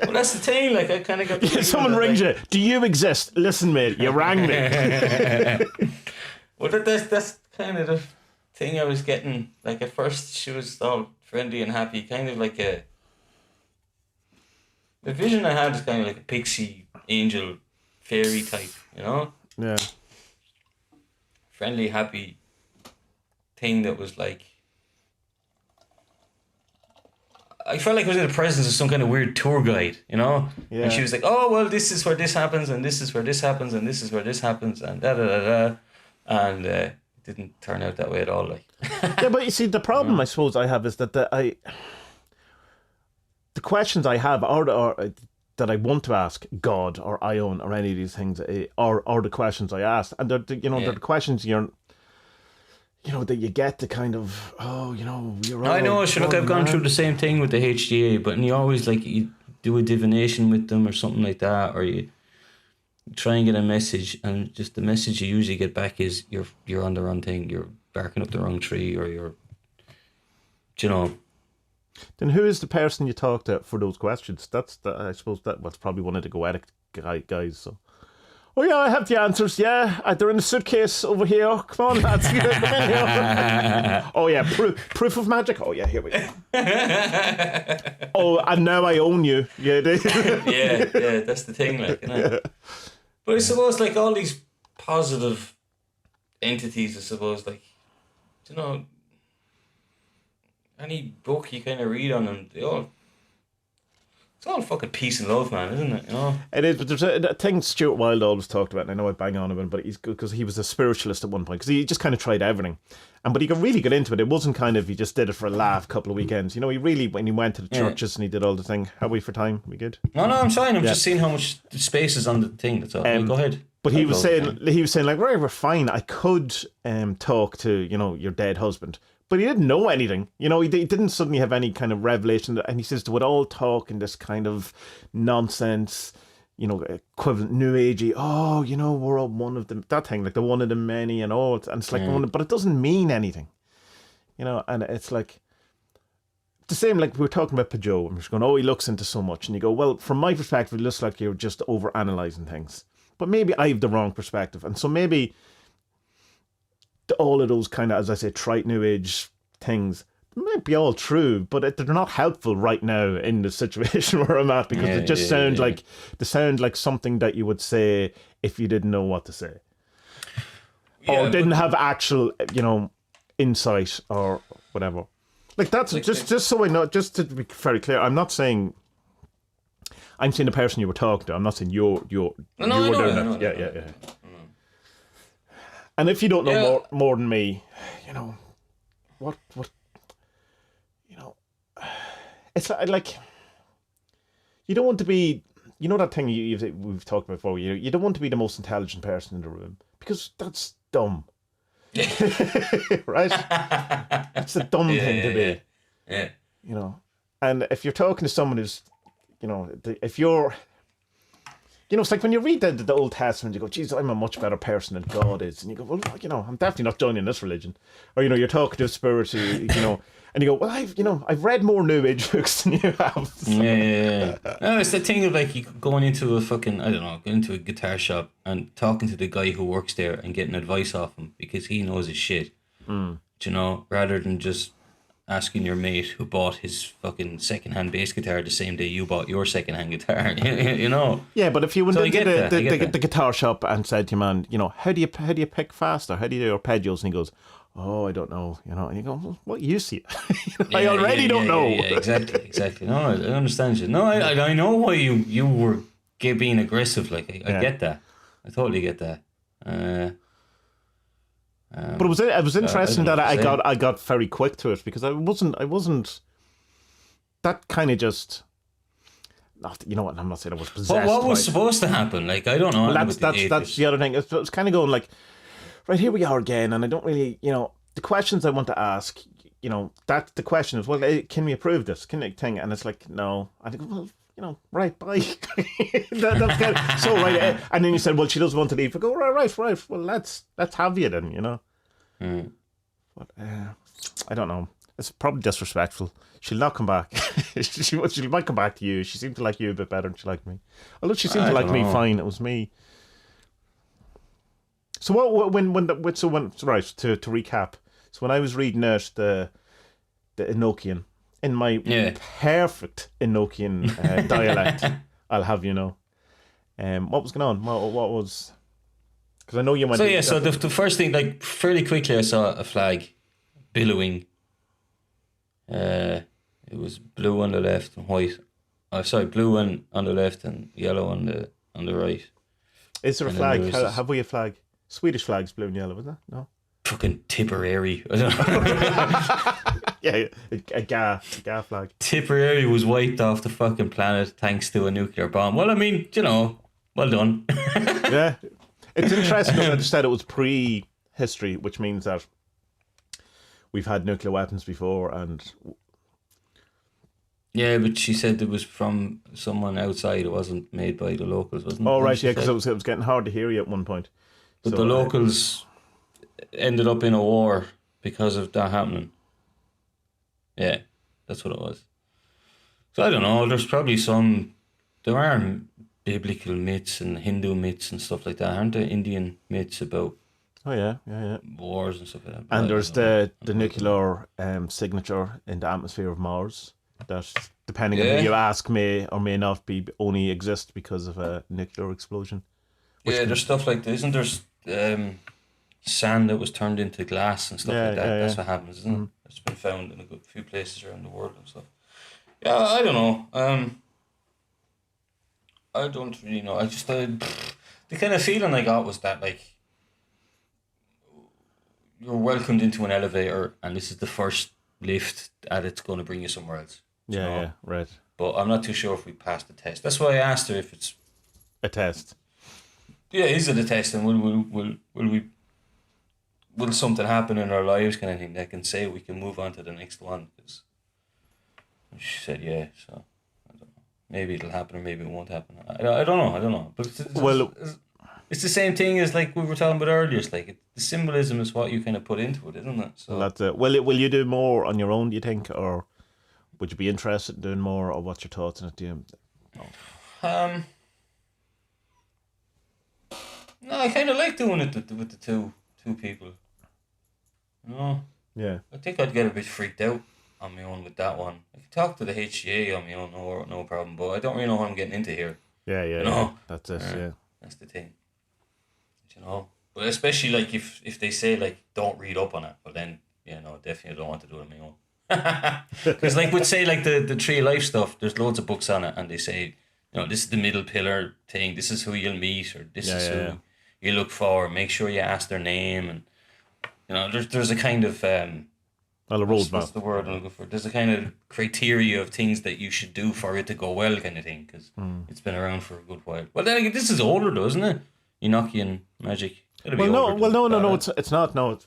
Well, that's the thing, like, I kind of got... Someone rings you. Do you exist? Listen, mate, you rang me. Well, that's kind of the thing I was getting. Like, at first, she was all friendly and happy, kind of like a... The vision I had is kind of like a pixie, angel, fairy type, you know? Yeah. Friendly, happy thing that was like... I felt like I was in the presence of some kind of weird tour guide, you know? Yeah. And she was like, oh, well, this is where this happens, and this is where this happens, and this is where this happens, and da-da-da-da. And it didn't turn out that way at all, like. Yeah, but you see, the problem I suppose I have is that the questions I have are that I want to ask God or Aion or any of these things are the questions I ask, and they're they're the questions that you get to kind of, oh, you know, you're all... I know, sure, look, I've gone through the same thing with the HGA, but you always, like, you do a divination with them or something like that, or you try and get a message, and just the message you usually get back is you're on the wrong thing, you're barking up the wrong tree, or you're, you know... Then who is the person you talk to for those questions? I suppose that was probably one of the goetic guys. So, oh yeah, I have the answers. Yeah, they're in the suitcase over here. Come on, lads. Oh yeah, proof of magic. Oh yeah, here we go. Oh, and now I own you. Yeah, yeah, that's the thing, like, you know. Yeah. But I suppose, like, all these positive entities, I suppose, like, you know, any book you kind of read on them, it's It's all fucking peace and love, man, isn't it? You know. It is, but there's a thing Stuart Wilde always talked about, and I know I bang on about it, but he's because he was a spiritualist at one point, because he just kind of tried everything, but he got really get into it. It wasn't kind of he just did it for a laugh, a couple of weekends. You know, he really when he went to the churches and he did all the thing. How are we for time? We good? No, I'm fine. I'm just seeing how much space is on the thing. That's all. Go ahead. But he was saying like, right, we're fine. I could talk to your dead husband. But he didn't know anything. You know, he didn't suddenly have any kind of revelation. And he says, they would all talk in this kind of nonsense, equivalent new agey, we're all one of them. That thing, like the one of the many and all. And it's like, but it doesn't mean anything. And it's like, the same, like we were talking about Pajot. And we're just going, he looks into so much. And you go, well, from my perspective, it looks like you're just over-analysing things. But maybe I have the wrong perspective. And so maybe all of those kind of, as I say, trite new age things might be all true, but they're not helpful right now in the situation where I'm at, because they just sound like something that you would say if you didn't know what to say, or didn't have actual, insight or whatever. Like that's like, just so I know, just to be very clear, I'm not saying. I'm saying the person you were talking to. I'm not saying you're doing it. Yeah. And if you don't know more than me, what it's like you don't want to be, that thing we've talked about before. You don't want to be the most intelligent person in the room, because that's dumb, right? It's a dumb thing to be. Yeah. And if you're talking to someone who's, if you're. It's like when you read the Old Testament, you go, geez, I'm a much better person than God is. And you go, well, I'm definitely not joining this religion. Or, you're talking to a spirit, and you go, well, I've read more New Age books than you have. So. Yeah. No, it's the thing of like you going into a fucking, going into a guitar shop and talking to the guy who works there and getting advice off him because he knows his shit. Rather than just asking your mate who bought his fucking second-hand bass guitar the same day you bought your second-hand guitar, Yeah, but if you went into the guitar shop and said to your man, how do you pick faster? How do you do your pedals? And he goes, I don't know, and you go, well, what use you? I already don't know. Yeah, exactly. No, I understand you. No, I know why you were being aggressive. Like I get that. I totally get that. But it was interesting that I got very quick to it, because I wasn't that kind of just. Not, I'm not saying I was possessed. What was supposed to happen? Like I don't know. Well, that's the other thing. It was kind of going like, right, here we are again, and I don't really, the questions I want to ask, that the question is, well, can we approve this? Can we thing? And it's like, no. I think, well, right, bye. That's kind of, so right, and then you said, well, she doesn't want to leave. I go, right. Well, let's have you then, But I don't know. It's probably disrespectful. She'll not come back. she might come back to you. She seemed to like you a bit better than she liked me. Although she seemed to like me fine. It was me. So to recap. So when I was reading out the Enochian in my perfect Enochian dialect, I'll have you know. What was going on? What was? Because I know you went. So the first thing, like fairly quickly, I saw a flag billowing. It was blue on the left and white. Blue on the left and yellow on the right. Is there a flag? Have we a flag? Swedish flag's blue and yellow, isn't it? No. Fucking Tipperary. I don't know. Yeah, a GA flag. Tipperary was wiped off the fucking planet thanks to a nuclear bomb. Well, I mean, well done. Yeah. It's interesting that I said it was pre-history, which means that we've had nuclear weapons before, and... Yeah, but she said it was from someone outside. It wasn't made by the locals, wasn't it? Oh, right, yeah, because it was getting hard to hear you at one point. But the locals ended up in a war because of that happening. Yeah, that's what it was. So I don't know, there's probably there are biblical myths and Hindu myths and stuff like that, aren't there? Indian myths about wars and stuff like that. And there's the nuclear signature in the atmosphere of Mars that, depending on who you ask, may or may not be only exist because of a nuclear explosion. There's stuff like this, isn't there? Sand that was turned into glass and stuff like that. That's what happens, isn't it? It's been found in a good few places around the world and stuff. Yeah, I don't know. I don't really know. I just the kind of feeling I got was that like you're welcomed into an elevator and this is the first lift and it's going to bring you somewhere else. You know? Yeah, right. But I'm not too sure if we passed the test. That's why I asked her if it's A test. yeah, is it a test and will something happen in our lives kind of thing that can say we can move on to the next one? 'Cause she said yeah, so I don't know. Maybe it'll happen or maybe it won't happen. I don't know. But it's the same thing as like we were talking about earlier. It's like the symbolism is what you kind of put into it, isn't it? So That's it. Will you do more on your own, do you think? Or would you be interested in doing more? Or what's your thoughts on it? No, I kind of like doing it with the two people. No, Yeah. I think I'd get a bit freaked out on my own with that one. I could talk to the HCA on my own, no problem. But I don't really know what I'm getting into here. Yeah. You know? That's it, yeah. That's the thing. You know? But especially like if they say like don't read up on it, well then, yeah, no, definitely don't want to do it on my own. Because like would say like the Tree of Life stuff, there's loads of books on it and they say, you know, this is the middle pillar thing, this is who you'll meet, or this is who you look for, make sure you ask their name, and you know, there's a kind of Well, a roadmap. what's the word I'm looking for? There's a kind of criteria of things that you should do for it to go well, kind of thing, because it's been around for a good while. Well, then again, this is older, though, isn't it? Enoki and Magick. No. It's not. No, it's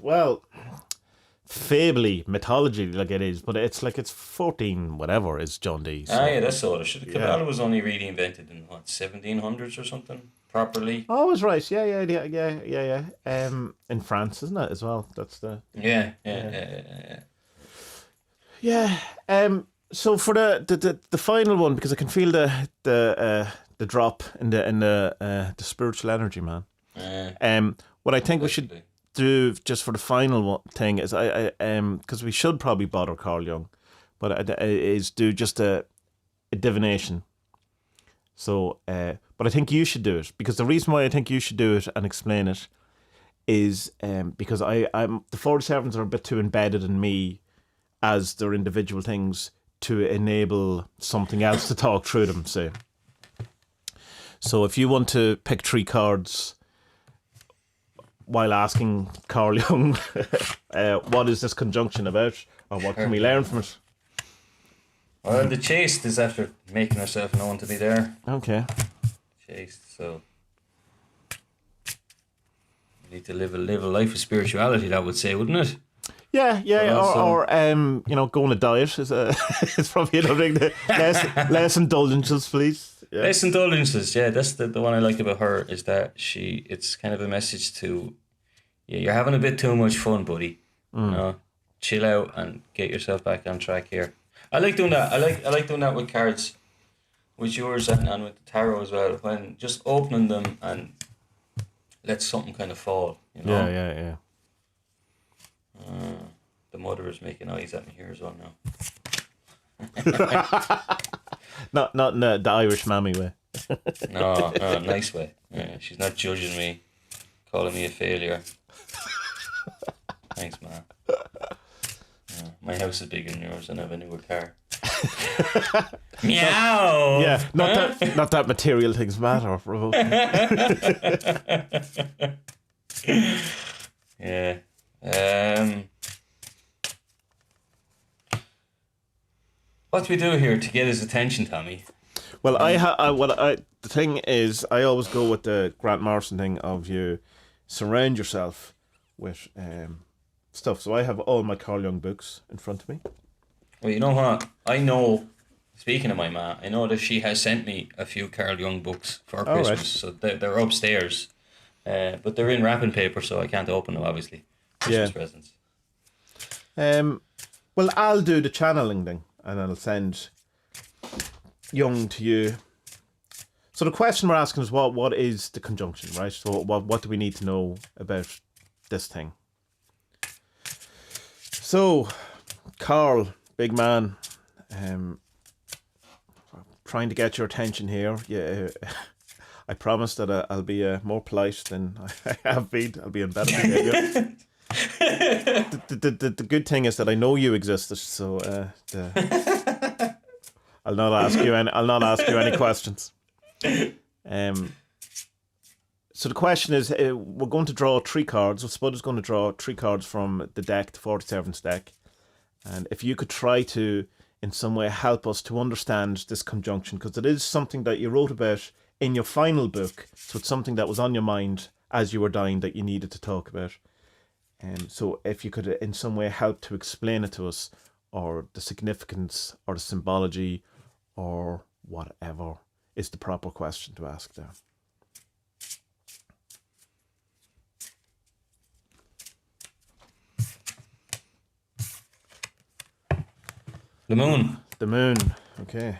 fably mythology like it is, but it's like it's 14 whatever is John Dee. So. Yeah, that's sort of shit. Kabbalah was only really invented in what 1700s or something properly. Oh, I was right. Yeah. In France, isn't it as well? That's the Yeah. So for the final one, because I can feel the drop in the spiritual energy, man. What I think we should do just for the final thing is I because we should probably bother Carl Jung, but is do just a divination. So, but I think you should do it, because the reason why I think you should do it and explain it is because I'm the 47s are a bit too embedded in me as their individual things to enable something else to talk through them. Say, so if you want to pick 3 cards while asking Carl Jung, what is this conjunction about, or what can we learn from it? Well, the chaste is after making herself known to be there. Okay. Chaste, so you need to live a life of spirituality, that would say, wouldn't it? Yeah, or go on a diet is it's probably another thing. Less indulgences, please. Yeah. Less indulgences, yeah. That's the one I like about her, is that it's kind of a message to, you're having a bit too much fun, buddy. You know, chill out and get yourself back on track here. I like doing that. I like doing that with cards, with yours and with the tarot as well. When just opening them and let something kind of fall. You know? Yeah. The mother is making eyes at me here as well now. Not in the Irish mammy way. No, nice way. Yeah, she's not judging me, calling me a failure. Thanks, man. Yeah, my house is bigger than yours and I have a newer car. Meow. Yeah, not that material things matter. Yeah. What do we do here to get his attention, Tommy? Well, the thing is, I always go with the Grant Morrison thing of you surround yourself with stuff. So I have all my Carl Jung books in front of me. Well, you know what? I know, speaking of my ma, I know that she has sent me a few Carl Jung books for Christmas. Right. So they're upstairs. But they're in wrapping paper, so I can't open them, obviously. Christmas presents. Well, I'll do the channeling thing, and I'll send Jung to you. So the question we're asking is, what is the conjunction, right? So what do we need to know about this thing? So, Carl, big man, trying to get your attention here. Yeah, I promise that I'll be more polite than I have been. I'll be in better behavior. The good thing is that I know you existed, so I'll not ask you any questions. So the question is, we're going to draw 3 cards. Spud is going to draw 3 cards from the deck, the 47's deck. And if you could try to, in some way, help us to understand this conjunction, because it is something that you wrote about in your final book. So it's something that was on your mind as you were dying that you needed to talk about. So if you could, in some way, help to explain it to us, or the significance, or the symbology, or whatever is the proper question to ask there. The moon. The moon, okay.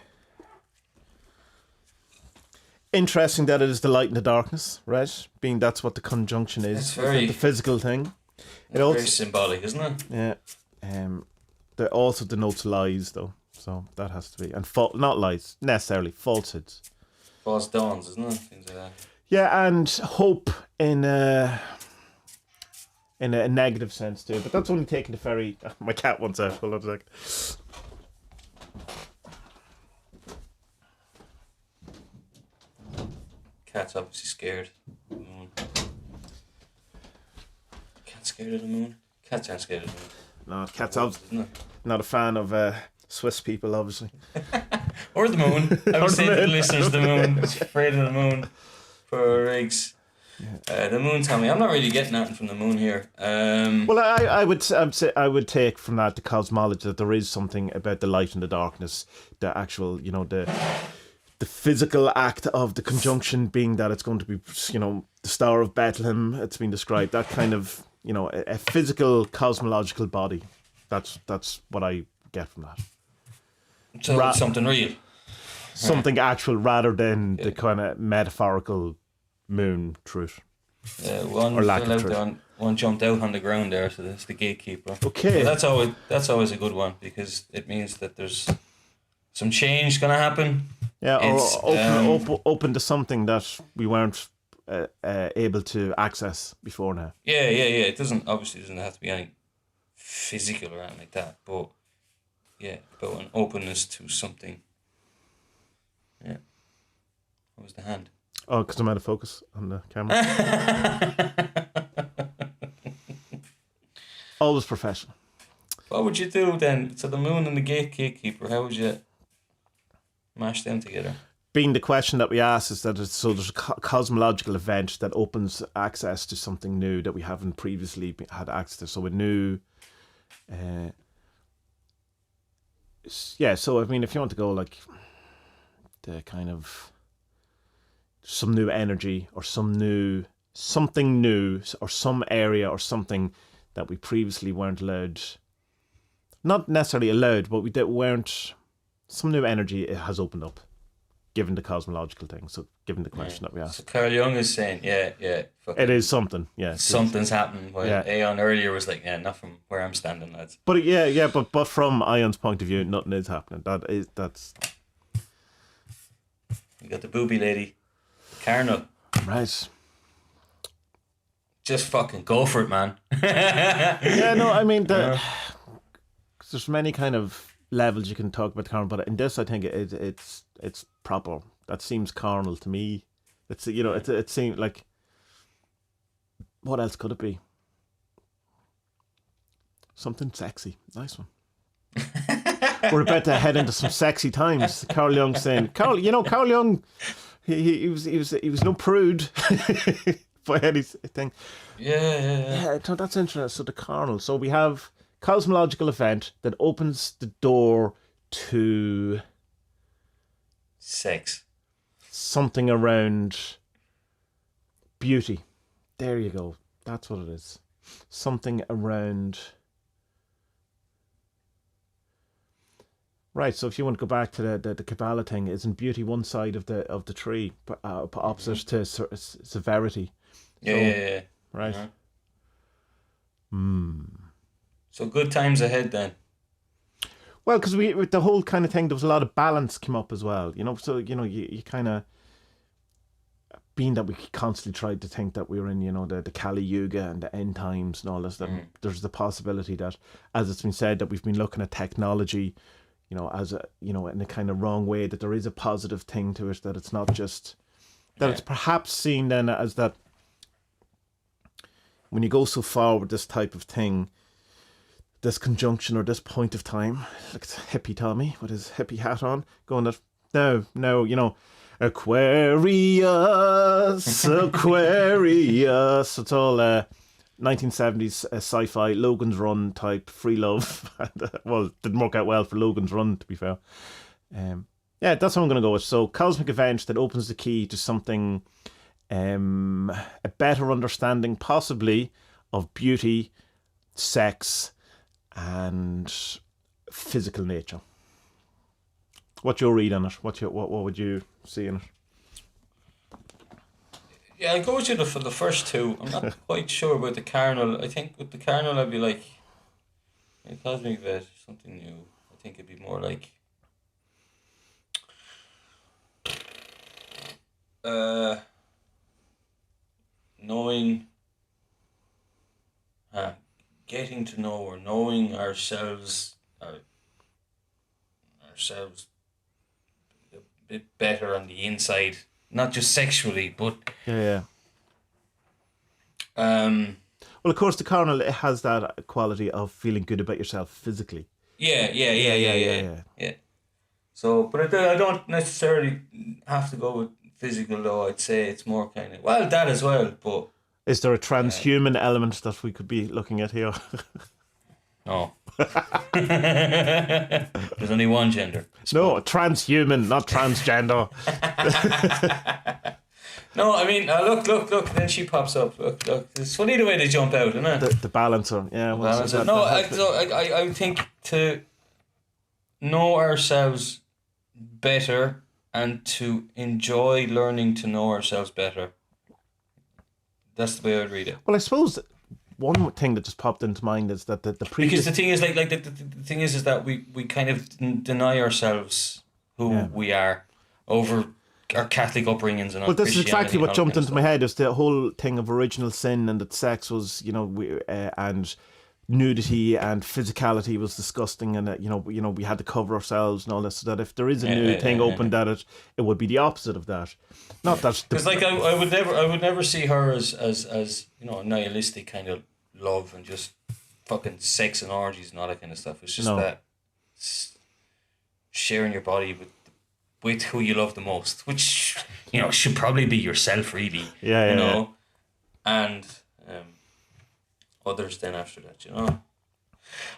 Interesting that it is the light and the darkness, right? Being that's what the conjunction is. It's very... the physical thing. It's very symbolic, isn't it? Yeah. That also denotes lies, though. So that has to be. And not lies, necessarily, falsehoods. False dawns, isn't it? Things like that. Yeah, and hope in a negative sense, too. But that's only taking the ferry. My cat wants out. Hold on a second. Cat's obviously scared of the moon. Cat's scared of the moon? Cats aren't scared of the moon. No, cat's obviously not a fan of Swiss people, obviously. Or the moon. I would say to the listeners, the moon. It's afraid of the moon. Poor rigs. The moon, Tommy. I'm not really getting anything from the moon here. Well, I would take from that the cosmology that there is something about the light and the darkness, the actual, the physical act of the conjunction being that it's going to be, the Star of Bethlehem. It's been described that kind of, a physical cosmological body. That's what I get from that. So it's something real. Something actual rather than the kind of metaphorical moon truth. One or lack fell of out truth. there one jumped out on the ground there, so that's the gatekeeper. Okay. So that's always a good one, because it means that there's some change going to happen. Yeah, It's, or open to something that we weren't able to access before now. Yeah. It doesn't have to be anything physical or anything like that, but yeah, about an openness to something. Yeah. What was the hand? Oh, because I'm out of focus on the camera. Always professional. What would you do then? So the moon and the gatekeeper, how would you mash them together? Being the question that we ask is that there's a cosmological event that opens access to something new that we haven't previously had access to. So a new, so I mean, if you want to go like the kind of some new energy or something new or some area or something that we previously weren't allowed, not necessarily allowed, but we weren't, some new energy it has opened up, given the cosmological thing. So given the question that we asked. So Carl Jung is saying, It is something, yeah. Something's happening. While Aion earlier was like, not from where I'm standing, lads. But but from Aion's point of view, nothing is happening. That's You got the booby lady, Carnal. right. Just fucking go for it, man. Yeah, no, I mean, cause there's many kind of levels you can talk about carnal, but in this, I think it's proper. That seems carnal to me. It's it seems like, what else could it be? Something sexy, nice one. We're about to head into some sexy times. Carl Jung saying, Carl Jung, he was no prude. By anything. Yeah. So that's interesting. So the carnal. So we have cosmological event that opens the door to Sex. something around beauty. There you go. That's what it is. Something around. Right. So if you want to go back to the Kabbalah thing, isn't beauty one side of the tree, opposite to severity? Yeah. Right. So good times ahead then. Well, because with the whole kind of thing, there was a lot of balance came up as well. So you kind of, being that we constantly tried to think that we were in the Kali Yuga and the end times and all this, that there's the possibility that, as it's been said, that we've been looking at technology, as a in a kind of wrong way, that there is a positive thing to it, that it's not just that it's perhaps seen then as that when you go so far with this type of thing, this conjunction or this point of time, look at hippie Tommy with his hippie hat on, going that no, you know, Aquarius, Aquarius. It's all 1970s sci-fi, Logan's Run type, free love. Well, didn't work out well for Logan's Run, to be fair. Yeah, that's what I'm going to go with. So, cosmic event that opens the key to something, a better understanding, possibly, of beauty, sex, and physical nature. What's your read on it? What would you see in it? Yeah, I'll go with you for the first two. I'm not quite sure about the Carnal. I think with the Carnal, I'd be like, cosmic vet, something new. I think it'd be more like, knowing, getting to know or knowing ourselves a bit better on the inside, not just sexually, but yeah. Well, of course, the carnal, it has that quality of feeling good about yourself physically. Yeah. So, but I don't necessarily have to go with physical, though. I'd say it's more kind of, well, that as well, but... Is there a transhuman element that we could be looking at here? No. There's only one gender. No, transhuman, not transgender. No, I mean, look, then she pops up. Look, it's funny the way they jump out, isn't it? The balancer, yeah. Balancer. I think to know ourselves better and to enjoy learning to know ourselves better. That's the way I would read it. Well, I suppose one thing that just popped into mind is that the previous... Because the thing is, the thing is that we kind of deny ourselves who we are over our Catholic upbringings and. Well, this is exactly what jumped into my head. Is the whole thing of original sin and that sex was, and nudity and physicality was disgusting, and we had to cover ourselves and all this. So that if there is a new thing opened at it, it would be the opposite of that. Not that because I would never see her as a nihilistic kind of love and just fucking sex and orgies and all that kind of stuff. It's just that sharing your body with who you love the most, which should probably be yourself, really. Yeah. And others then after that,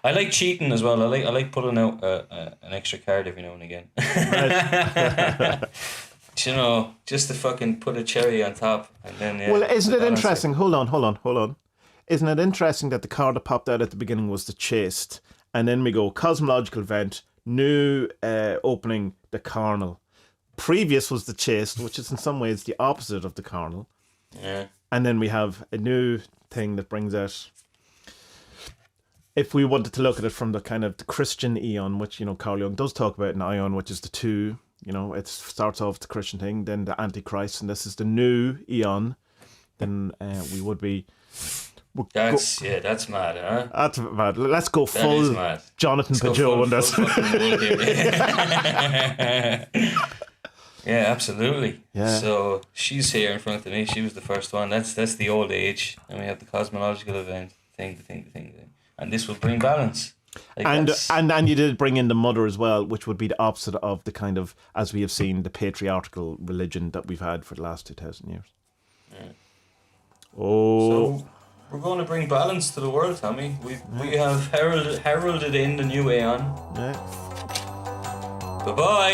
I like cheating as well. I like pulling out an extra card every now and again. Just to fucking put a cherry on top, and then well, isn't it interesting? Hold on. Isn't it interesting that the card that popped out at the beginning was the chaste, and then we go cosmological event, new opening, the carnal. Previous was the chaste, which is in some ways the opposite of the carnal. Yeah. And then we have a new thing that brings out, if we wanted to look at it from the kind of the Christian Aion, which, Carl Jung does talk about in Aion, which is the two, it starts off the Christian thing, then the Antichrist, and this is the new Aion, then we would be... That's mad, huh? That's mad. Let's go full Jonathan Pajot on this. Yeah, absolutely. Yeah. So she's here in front of me. She was the first one. That's the old age. And we have the cosmological event thing. And this will bring balance. And you did bring in the mother as well, which would be the opposite of the kind of, as we have seen, the patriarchal religion that we've had for the last 2,000 years. Yeah. Oh. So we're going to bring balance to the world, Tommy. We have heralded in the new Aion. Yeah. Bye-bye.